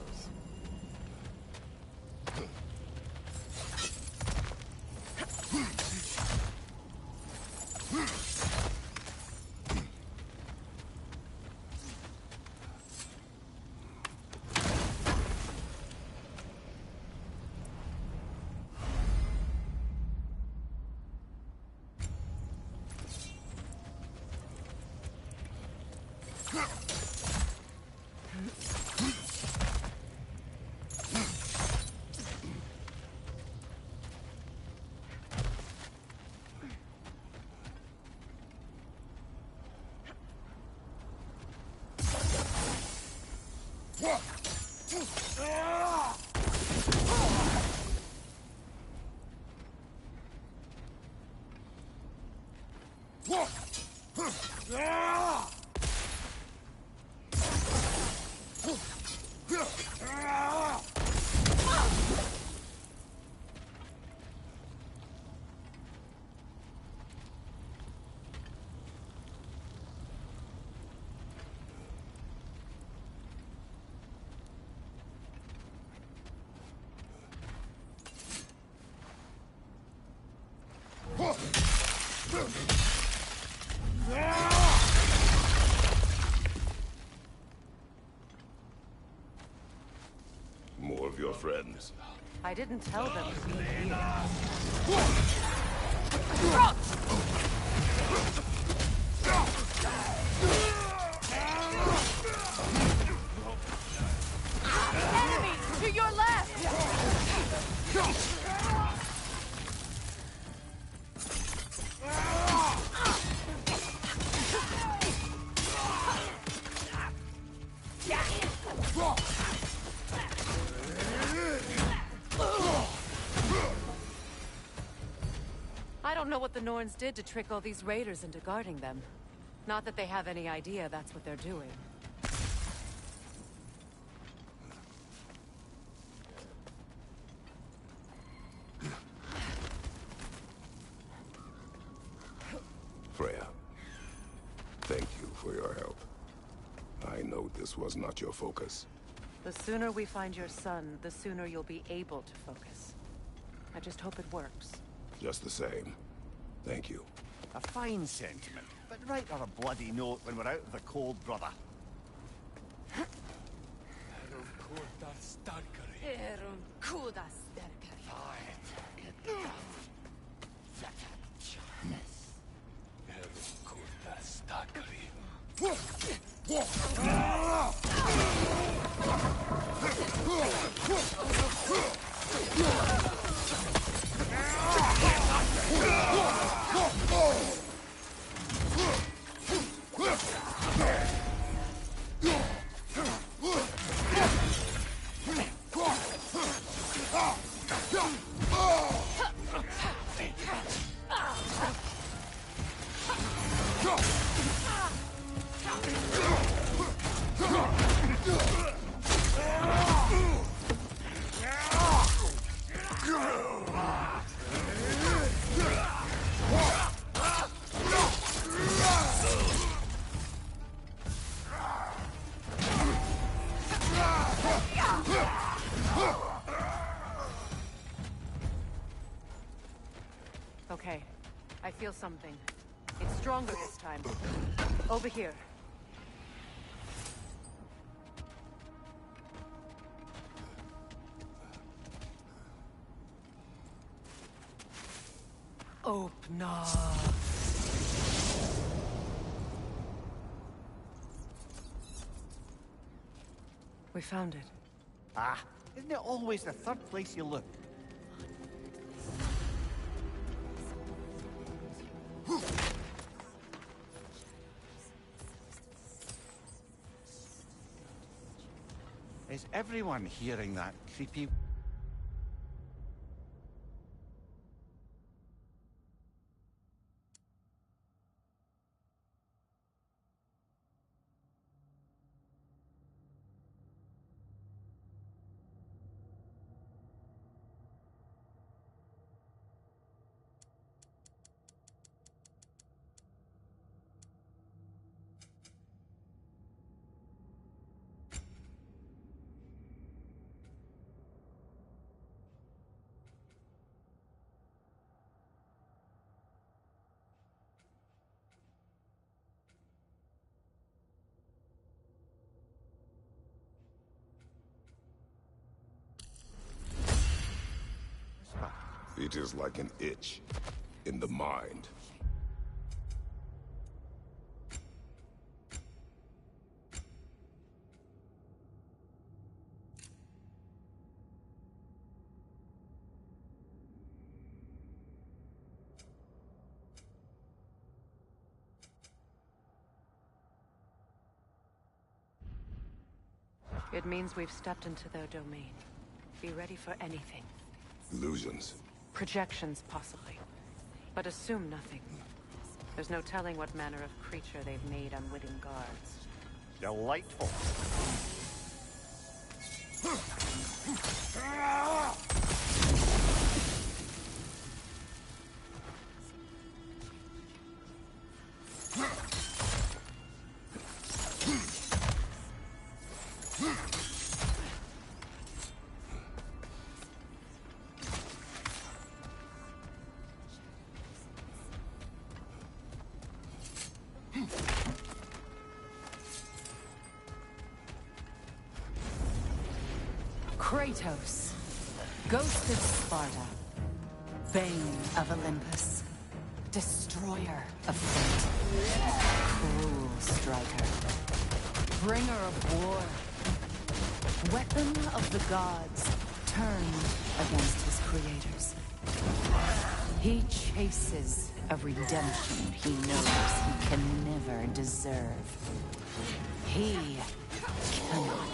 More of your friends. I didn't tell them to be here. know what the Norns did to trick all these raiders into guarding them. Not that they have any idea that's what they're doing. Freya, thank you for your help. I know this was not your focus. The sooner we find your son, the sooner you'll be able to focus. I just hope it works. Just the same. Thank you. A fine sentiment, but write her a bloody note when we're out of the cold, brother. Okay, I feel something. It's stronger this time. Over here. Open up. We found it. Ah, isn't it always the third place you look? Is everyone hearing that creepy... It is like an itch in the mind. It means we've stepped into their domain. Be ready for anything. Illusions. Projections, possibly. But assume nothing. There's no telling what manner of creature they've made unwitting guards. Delightful. Kratos, Ghost of Sparta, Bane of Olympus, Destroyer of Fate, Cruel Striker, Bringer of War, Weapon of the Gods, turned against his creators. He chases a redemption he knows he can never deserve. He cannot.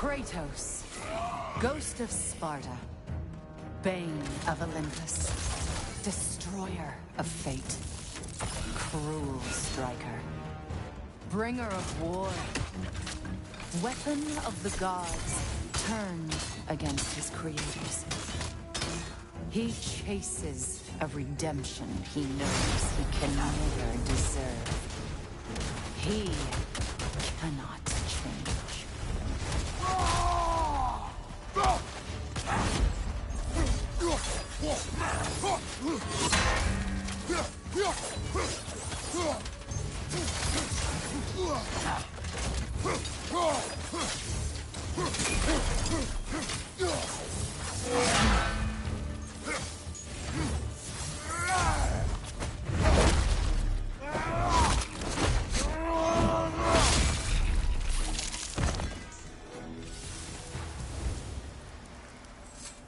Kratos, Ghost of Sparta, Bane of Olympus, Destroyer of Fate, Cruel Striker, Bringer of War, Weapon of the Gods, turned against his creators. He chases a redemption he knows he can never deserve. He cannot change.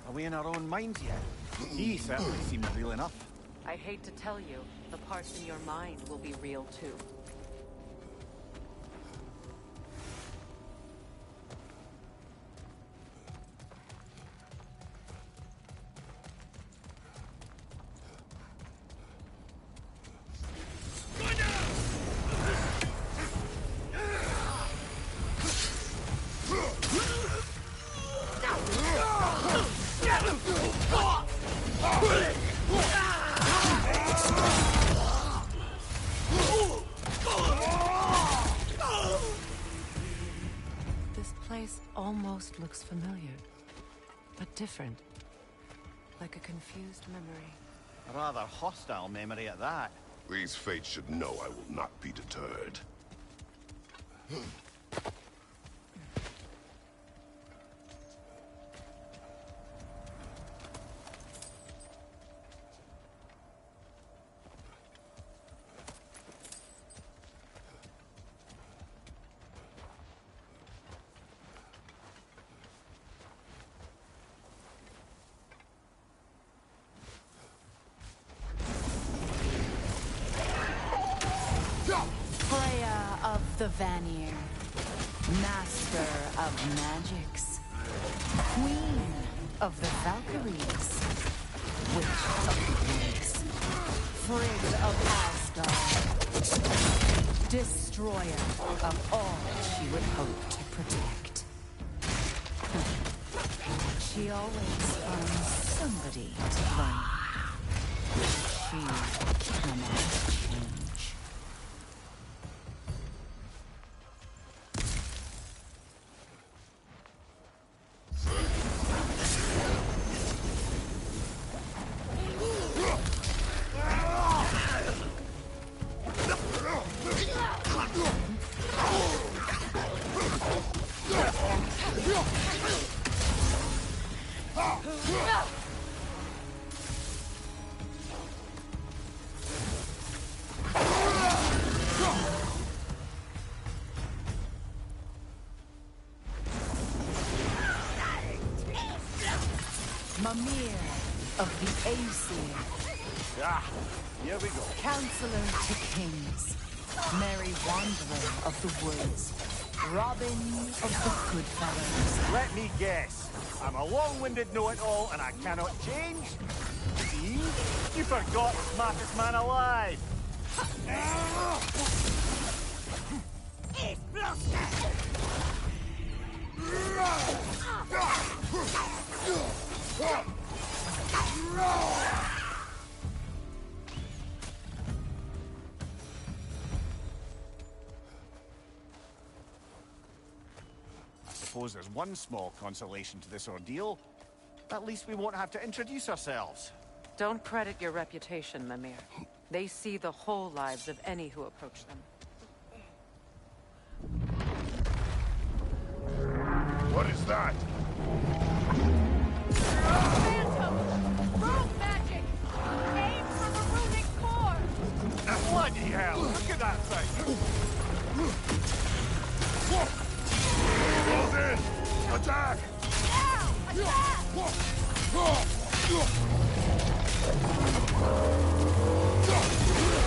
Are we in our own minds yet? He certainly seems real enough. I hate to tell you, the parts in your mind will be real too. This place almost looks familiar, but different. Like a confused memory. A rather hostile memory at that. These fates should know I will not be deterred. Freya of the Vanir, Master of Magics, Queen of the Valkyries, Witch of the Woods, Frigg of Asgard, Destroyer of all she would hope to protect. She always finds somebody to blame. She cannot change. Mimir of the Aesir. Ah, here we go. Counselor to kings, Merry Wanderer of the woods, Robin of the Goodfellows. Let me guess. I'm a long-winded know-it-all and I cannot change? See? You forgot the smartest man alive. I suppose there's one small consolation to this ordeal. At least we won't have to introduce ourselves. Don't credit your reputation, Mimir. They see the whole lives of any who approach them. What is that? Phantom! Rogue magic! Aim for the runic core! Bloody hell! Look at that thing! Close in! Attack! Now! Attack!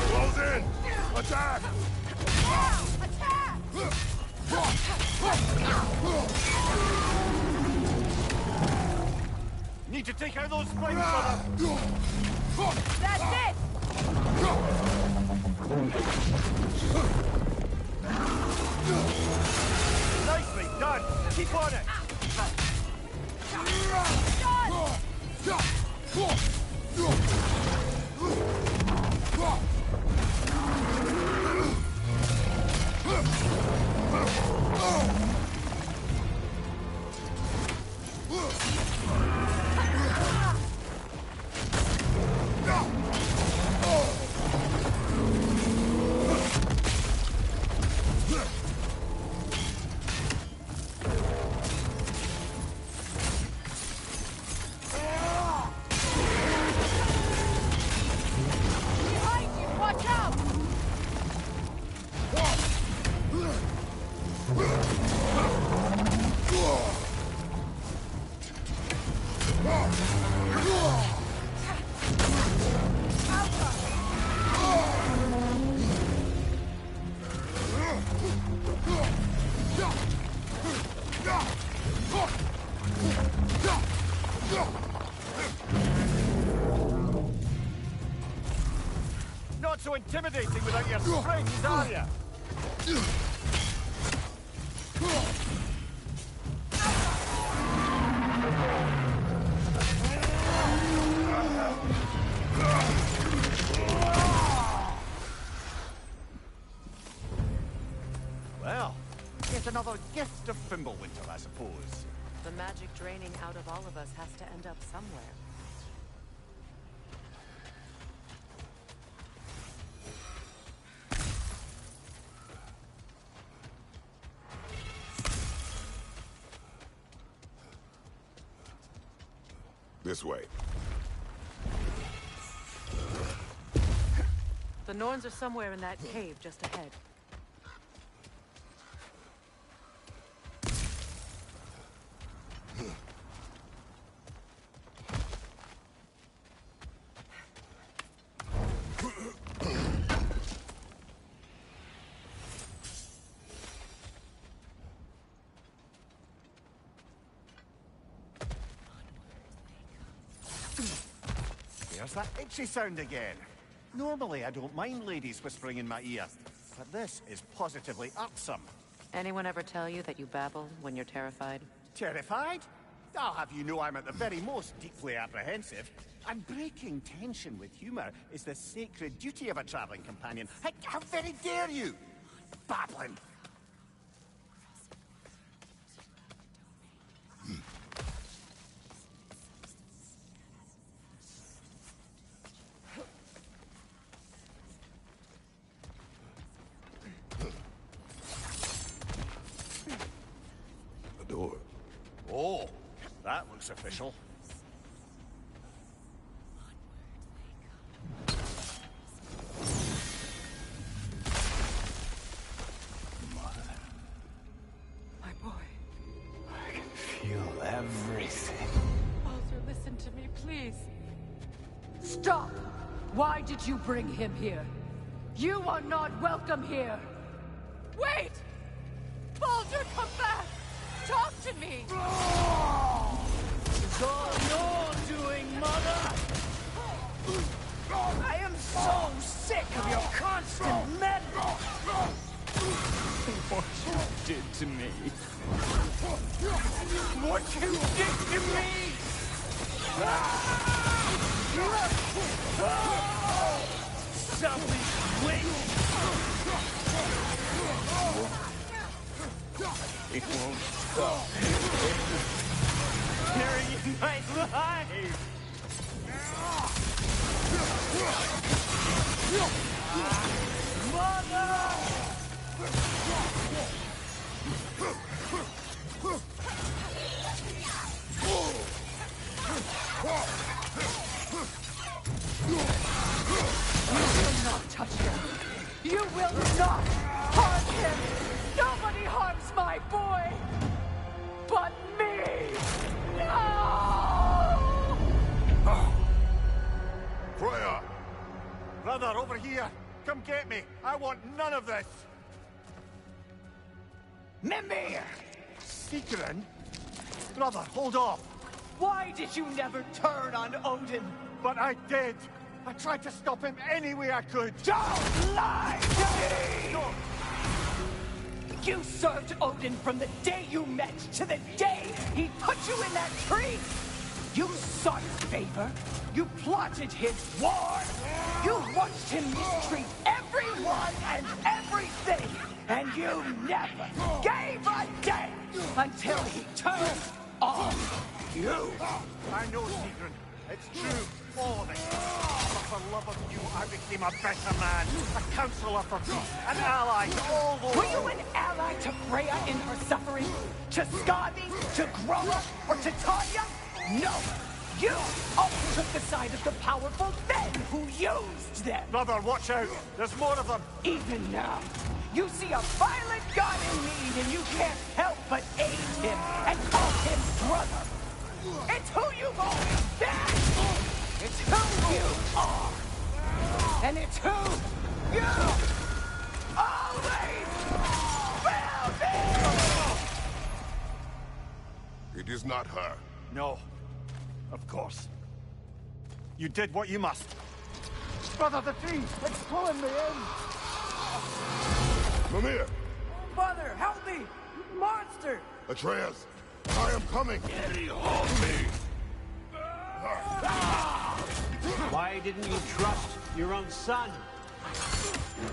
Close in! Attack! Now! Attack! need to take out those flames, brother! That's it! Nicely done! Keep on it! Behind you! Watch out! Not so intimidating without your springs, are ya? Well, yet another gift of Fimbulwinter, I suppose. The magic draining out of all of us has to end up somewhere. This way. The Norns are somewhere in that cave just ahead. There's that itchy sound again. Normally, I don't mind ladies whispering in my ear, but this is positively irksome. Anyone ever tell you that you babble when you're terrified? Terrified? I'll have you know I'm at the very most deeply apprehensive. And breaking tension with humor is the sacred duty of a traveling companion. How very dare you? Babbling! The door. Oh, that looks official. My boy. I can feel everything. Baldur, listen to me, please. Stop! Why did you bring him here? You are not welcome here! Wait! Baldur, come back! Talk to me! It's all your doing, Mother! I am so sick of your constant meddling! What you did to me. What you did to me! Selfish witch! It won't stop. Carrying my life! Mother! You will not touch him! You will not harm him! Nobody harms my boy! But me! No! Freya! Brother, over here! Come get me! I want none of this! Mimir! Seekerin? Brother, hold off! Why did you never turn on Odin? But I did! I tried to stop him any way I could! Don't lie to me! No. You served Odin from the day you met to the day he put you in that tree! You sought his favor. You plotted his war. You watched him mistreat everyone and everything. And you never gave a damn until he turned on you. I know, Sigrun. It's true. All of it. But for love of you, I became a better man. A counselor for peace. An ally to all those... Were you an ally to Freya in her suffering? To Skadi? To Groa? Or to Tanya? No! You always took the side of the powerful men who used them! Brother, watch out! There's more of them! Even now, you see a violent god in need and you can't help but aid him and call him brother! It's who you've always been! It's who you are! And it's who you always will be! It is not her. No. Of course. You did what you must. Brother, the tree! It's pulling me in! Mimir! Mother, help me! Monster! Atreus! I am coming! Hold me! Why didn't you trust your own son?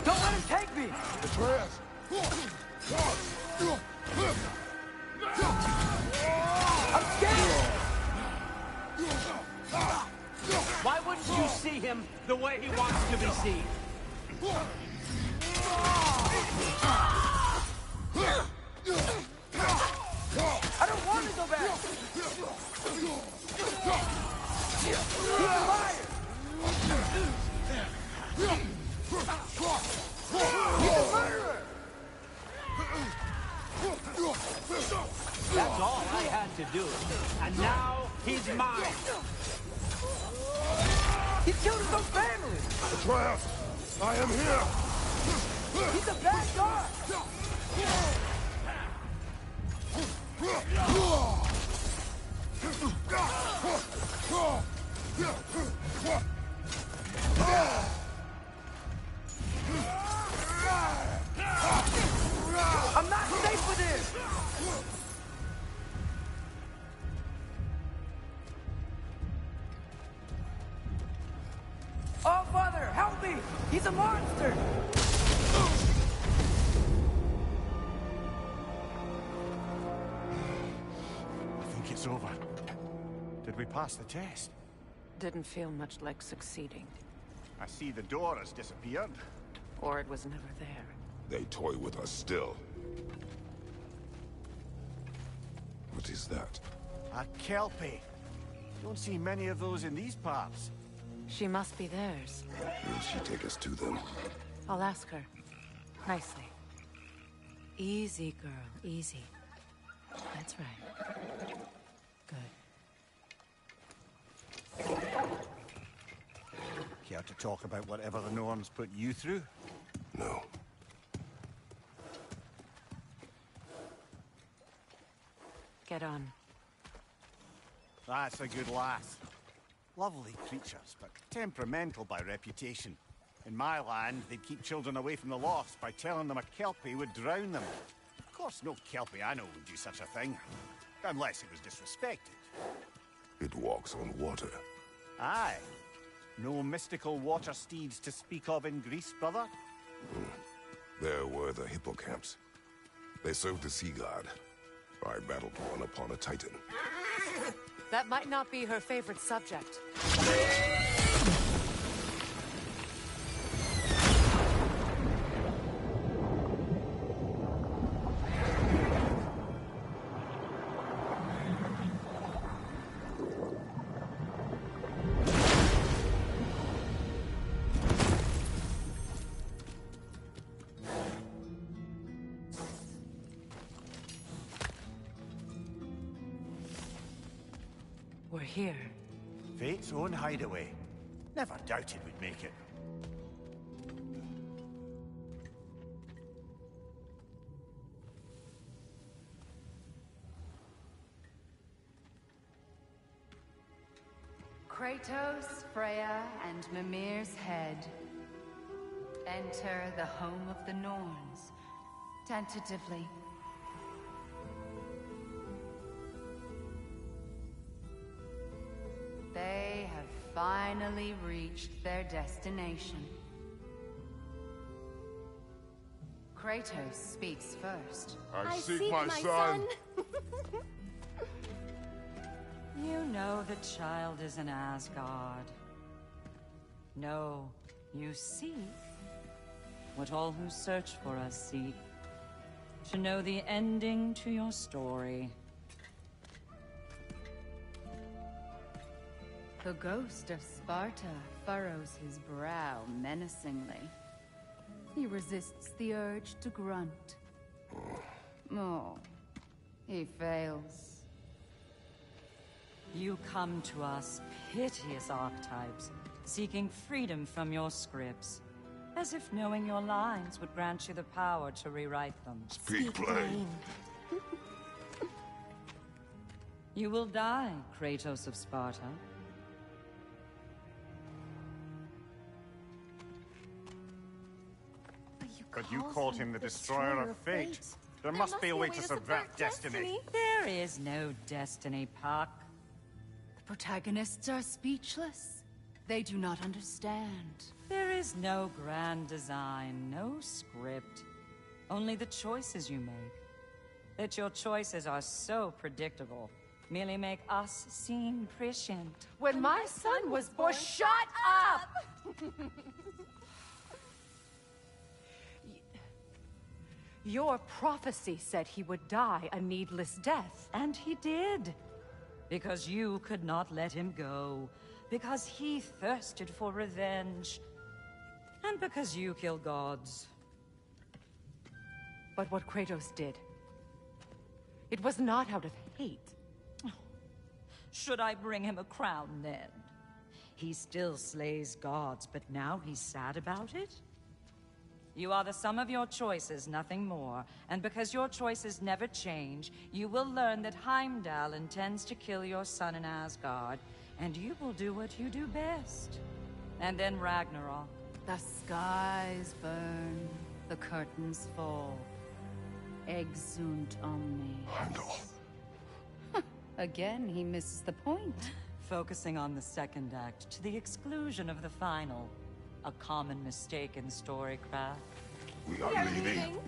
Don't let him take me! Atreus! I'm scared! Why wouldn't you see him the way he wants to be seen? I don't want to go back! He's a liar! He's a murderer! That's all I had to do. And now he's mine. He killed his own family! Atreus! I am here! He's a bad guy! I'm not safe with him! Oh, Father, help me! He's a monster! I think it's over. Did we pass the test? Didn't feel much like succeeding. I see the door has disappeared. Or it was never there. They toy with us still. What is that? A kelpie. Don't see many of those in these parts. She must be theirs. Will she take us to them? I'll ask her. Nicely. Easy, girl. Easy. That's right. Good. Care to talk about whatever the Norns put you through? No. Get on. That's a good lass. Lovely creatures, but temperamental by reputation. In my land, they'd keep children away from the lost by telling them a kelpie would drown them. Of course, no kelpie I know would do such a thing. Unless it was disrespected. It walks on water. Aye. No mystical water steeds to speak of in Greece, brother? There were the hippocamps. They served the sea god. I battled one upon a titan. That might not be her favorite subject. We're here. Fate's own hideaway. Never doubted we'd make it. Kratos, Freya, and Mimir's head. Enter the home of the Norns, tentatively. They have finally reached their destination. Kratos speaks first. I seek my son. You know the child is in Asgard. No, you seek what all who search for us seek. To know the ending to your story. The ghost of Sparta furrows his brow menacingly. He resists the urge to grunt. Oh, he fails. You come to us, piteous archetypes, seeking freedom from your scripts. As if knowing your lines would grant you the power to rewrite them. Speak plain. You will die, Kratos of Sparta. But you called him the Destroyer of Fate. There must be a way to subvert destiny. There is no destiny, Puck. The protagonists are speechless. They do not understand. There is no grand design, no script. Only the choices you make. That your choices are so predictable merely make us seem prescient. When my son was born... Shut up! Your prophecy said he would die a needless death. And he did. Because you could not let him go. Because he thirsted for revenge. And because you kill gods. But what Kratos did, it was not out of hate. Should I bring him a crown then? He still slays gods, but now he's sad about it? You are the sum of your choices, nothing more. And because your choices never change, you will learn that Heimdall intends to kill your son in Asgard, and you will do what you do best. And then Ragnarok. The skies burn, the curtains fall. Exunt omnes. Heimdall. Again, he misses the point. Focusing on the second act to the exclusion of the final. A common mistake in storycraft. We are leaving.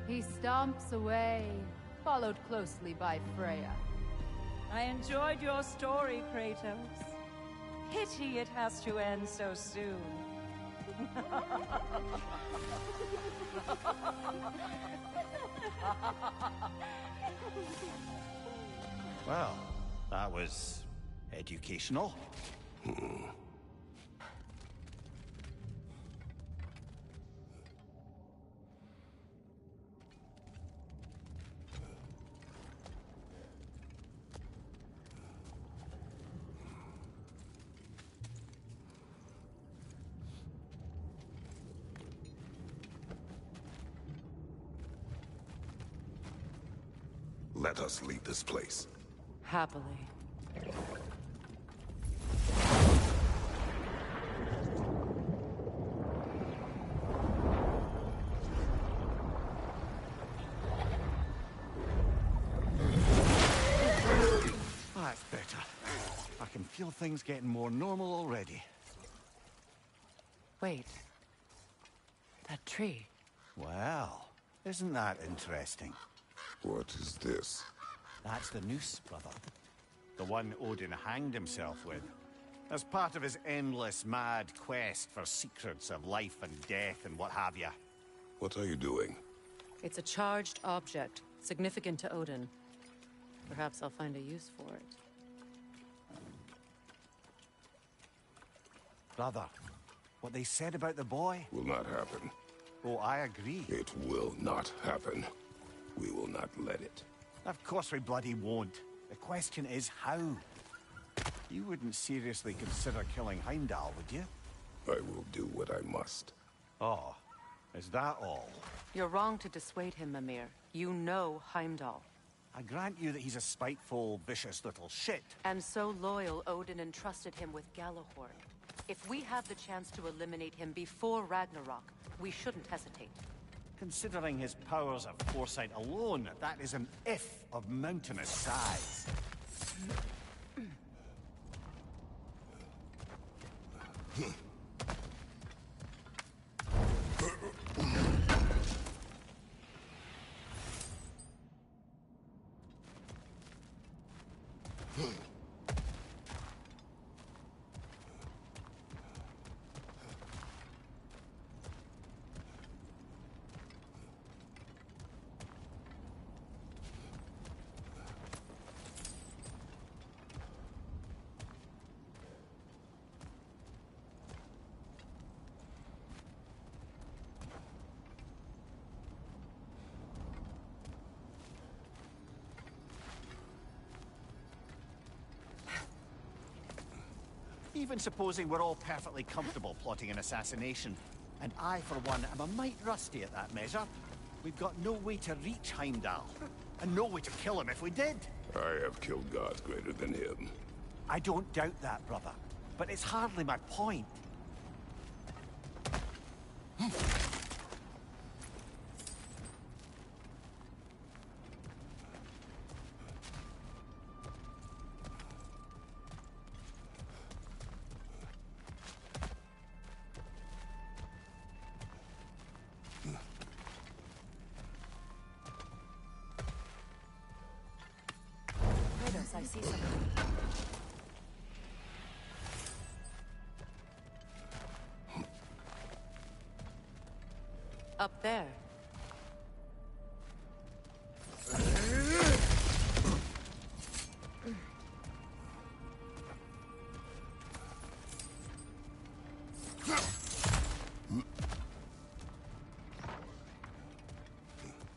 He stomps away, followed closely by Freya. I enjoyed your story, Kratos. Pity it has to end so soon. Well, that was educational. Let us leave this place. Happily. That's better. I can feel things getting more normal already. Wait. That tree. Well, isn't that interesting? What is this? That's the noose, brother. The one Odin hanged himself with. As part of his endless, mad quest for secrets of life and death and what have you. What are you doing? It's a charged object, significant to Odin. Perhaps I'll find a use for it. Brother, what they said about the boy? Will not happen. Oh, I agree. It will not happen. We will not let it. Of course we bloody won't. The question is how. You wouldn't seriously consider killing Heimdall, would you? I will do what I must. Oh, is that all? You're wrong to dissuade him, Mimir. You know Heimdall. I grant you that he's a spiteful, vicious little shit. And so loyal, Odin entrusted him with Gjallarhorn. If we have the chance to eliminate him before Ragnarok, we shouldn't hesitate. Considering his powers of foresight alone, that is an if of mountainous size. Even supposing we're all perfectly comfortable plotting an assassination, and I, for one, am a mite rusty at that measure, we've got no way to reach Heimdall, and no way to kill him if we did. I have killed gods greater than him. I don't doubt that, brother, but it's hardly my point. I see something. Up there.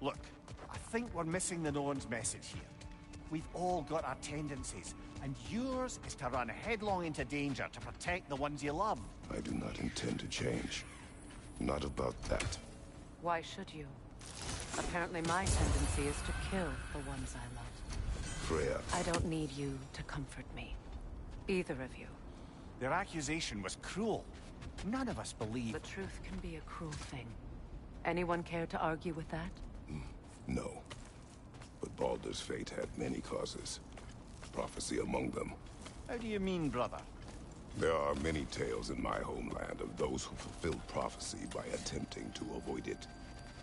Look, I think we're missing the no one's message here. We've all got our tendencies, and yours is to run headlong into danger to protect the ones you love. I do not intend to change. Not about that. Why should you? Apparently my tendency is to kill the ones I love. Freya. I don't need you to comfort me. Either of you. Their accusation was cruel. None of us believe... The truth can be a cruel thing. Anyone care to argue with that? No. But Baldur's fate had many causes. Prophecy among them. How do you mean, brother? There are many tales in my homeland of those who fulfilled prophecy by attempting to avoid it.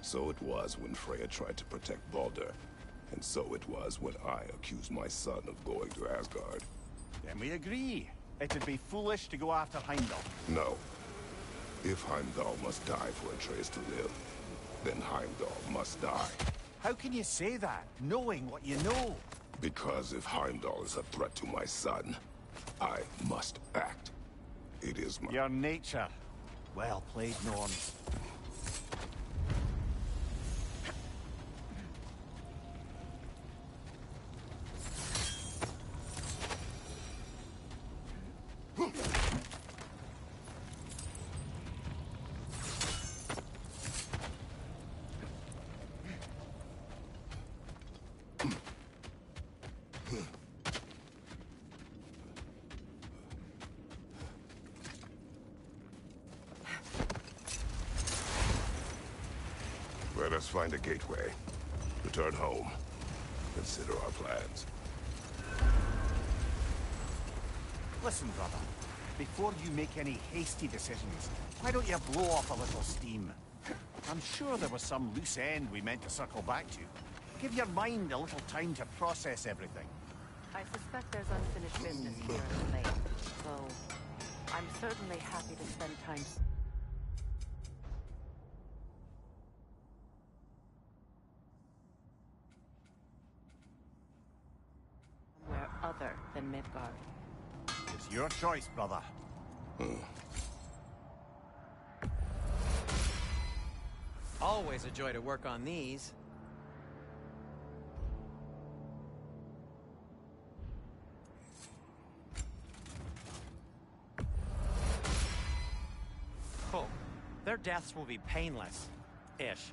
So it was when Freya tried to protect Baldur. And so it was when I accused my son of going to Asgard. Then we agree. It'd be foolish to go after Heimdall. No. If Heimdall must die for Atreus to live, then Heimdall must die. How can you say that, knowing what you know? Because if Heimdall is a threat to my son, I must act. It is my... Your nature. Well played, Norn. Let us find a gateway. Return home. Consider our plans. Listen, brother. Before you make any hasty decisions, why don't you blow off a little steam? I'm sure there was some loose end we meant to circle back to. Give your mind a little time to process everything. I suspect there's unfinished business here in the lake, so I'm certainly happy to spend time somewhere other than Midgard. It's your choice, brother. Always a joy to work on these. Oh, their deaths will be painless. Ish.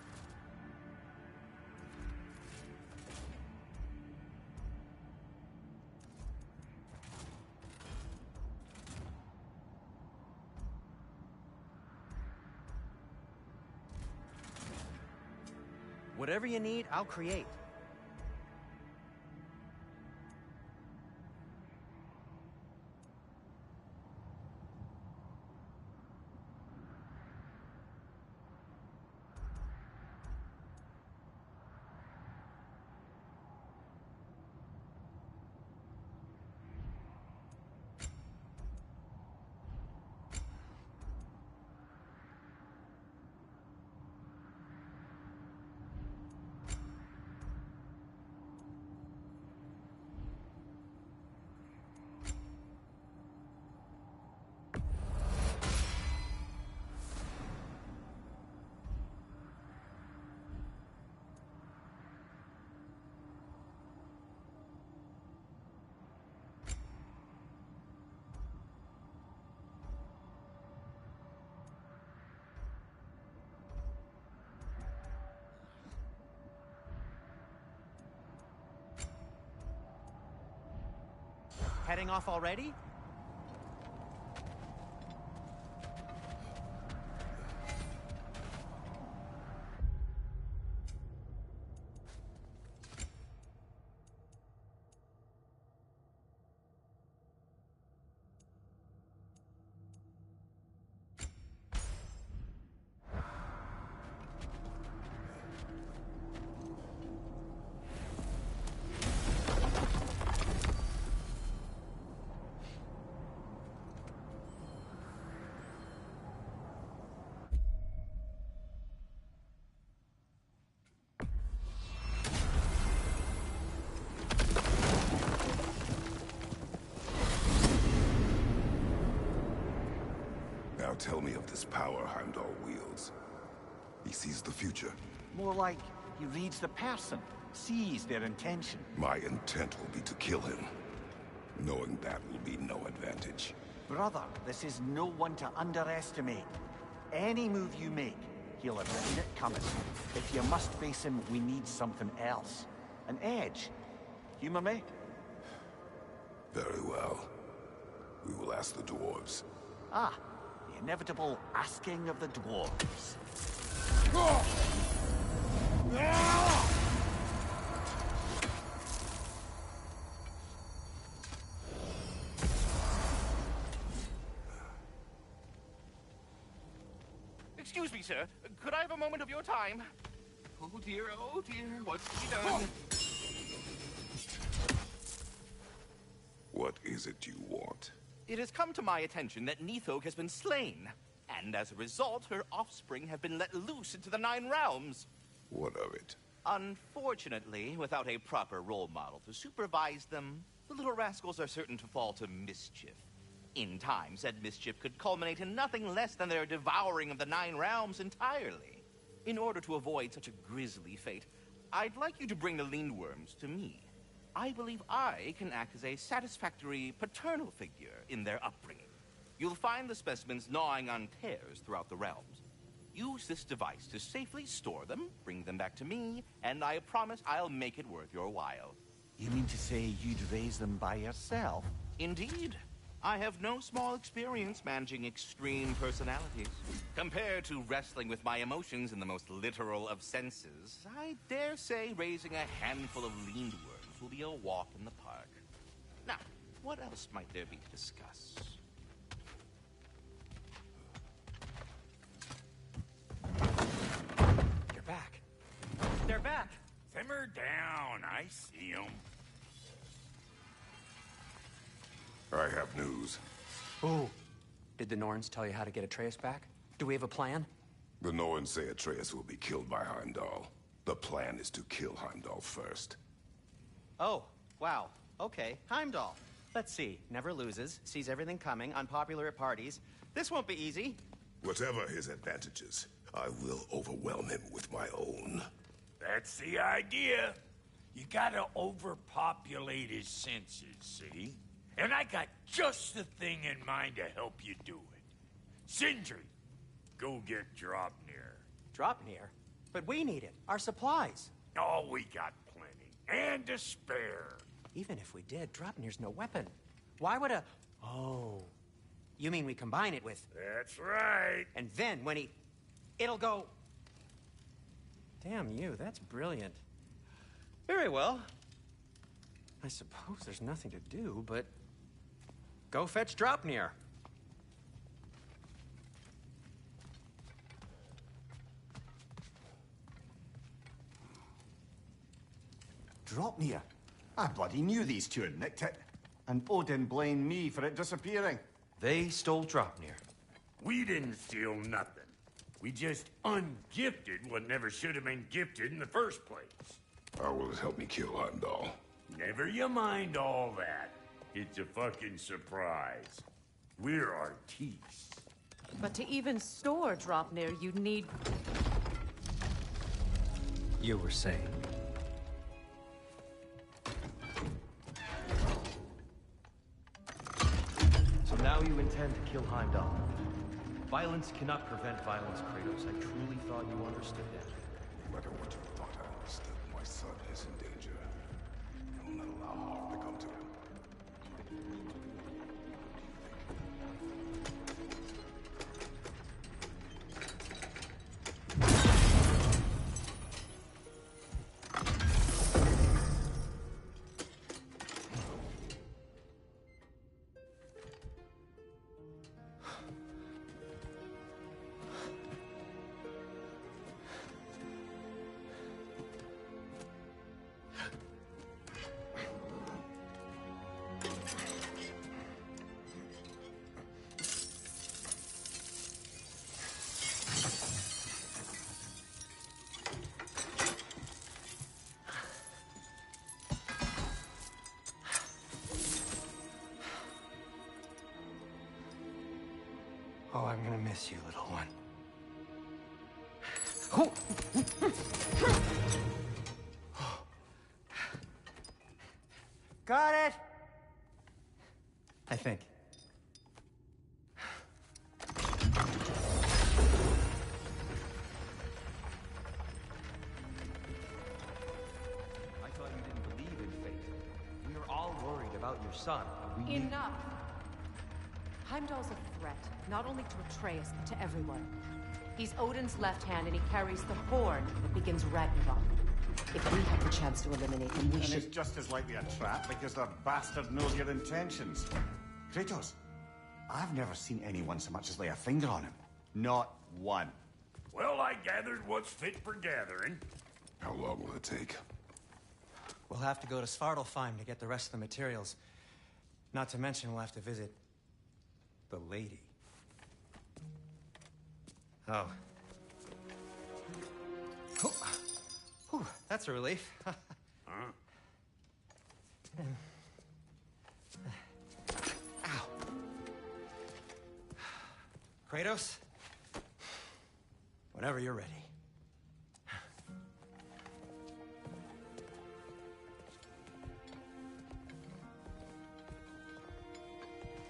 Whatever you need, I'll create. Heading off already? Now tell me of this power Heimdall wields. He sees the future. More like he reads the person, sees their intention. My intent will be to kill him. Knowing that will be no advantage. Brother, this is no one to underestimate. Any move you make, he'll have seen it coming. If you must face him, we need something else. An edge. Humor me? Very well. We will ask the dwarves. Ah, the inevitable asking of the dwarves. Excuse me, sir. Could I have a moment of your time? Oh dear, what's to be done? What is it you want? It has come to my attention that Nithog has been slain, and as a result, her offspring have been let loose into the Nine Realms. What of it? Unfortunately, without a proper role model to supervise them, the little rascals are certain to fall to mischief. In time, said mischief could culminate in nothing less than their devouring of the Nine Realms entirely. In order to avoid such a grisly fate, I'd like you to bring the Lindworms to me. I believe I can act as a satisfactory paternal figure in their upbringing. You'll find the specimens gnawing on tears throughout the realms. Use this device to safely store them, bring them back to me, and I promise I'll make it worth your while. You mean to say you'd raise them by yourself? Indeed. I have no small experience managing extreme personalities. Compared to wrestling with my emotions in the most literal of senses, I dare say raising a handful of Lindworms will be a walk in the park. Now, what else might there be to discuss? You're back. They're back. Simmer down. I see them. I have news. Ooh. Did the Norns tell you how to get Atreus back? Do we have a plan? The Norns say Atreus will be killed by Heimdall. The plan is to kill Heimdall first. Oh, wow. Okay, Heimdall. Let's see. Never loses, sees everything coming, unpopular at parties. This won't be easy. Whatever his advantages, I will overwhelm him with my own. That's the idea. You gotta overpopulate his senses, see? And I got just the thing in mind to help you do it. Sindri, go get Draupnir. Draupnir? But we need it. Our supplies. Oh, we got plenty. And to spare. Even if we did, Draupnir's no weapon. Why would a... Oh. You mean we combine it with... That's right. And then when he... It'll go... Damn you, that's brilliant. Very well. I suppose there's nothing to do, but go fetch Dropnir. Dropnir? I bloody knew these two had nicked it. And Odin blamed me for it disappearing. They stole Dropnir. We didn't steal nothing. We just ungifted what never should have been gifted in the first place. How will it help me kill Heimdall? Never you mind all that. It's a fucking surprise. We're artistes. But to even store Dropnir, you'd need... You were saying? So now you intend to kill Heimdall. Violence cannot prevent violence, Kratos. I truly thought you understood that. No matter what you thought I understood, my son is in danger. I will not allow harm to come to him. Oh, I'm gonna miss you, little one. Got it! I think. I thought you didn't believe in fate. We were all worried about your son. Enough! Heimdall's a threat, not only to Atreus, but to everyone. He's Odin's left hand, and he carries the horn that begins Ragnarok. If we have the chance to eliminate him, we And should... it's just as likely a trap because the bastard knows your intentions. Kratos, I've never seen anyone so much as lay a finger on him. Not one. Well, I gathered what's fit for gathering. How long will it take? We'll have to go to Svartalfheim to get the rest of the materials. Not to mention we'll have to visit the lady. Oh. Whew, that's a relief. Huh? Ow. Kratos? Whenever you're ready.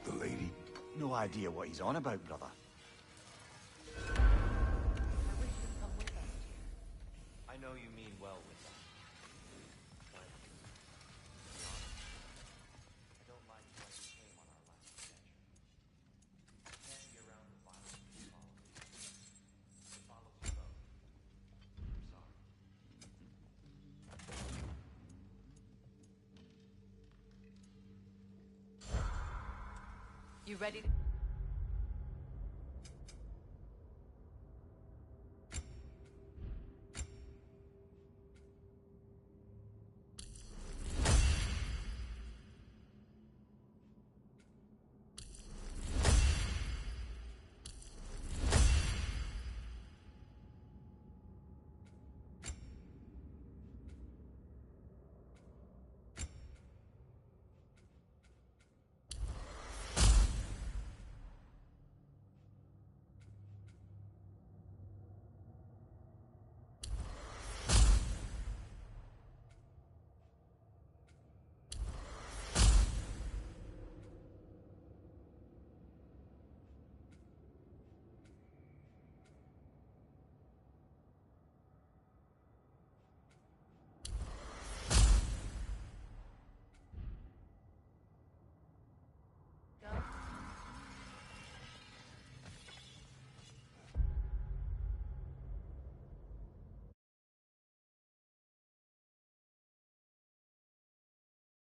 The lady? No idea what he's on about, brother. I know you mean well with them. But, to be honest, I don't like what came on our last adventure. You can't be around the violence that follows. It follows you both. I'm sorry. You ready to...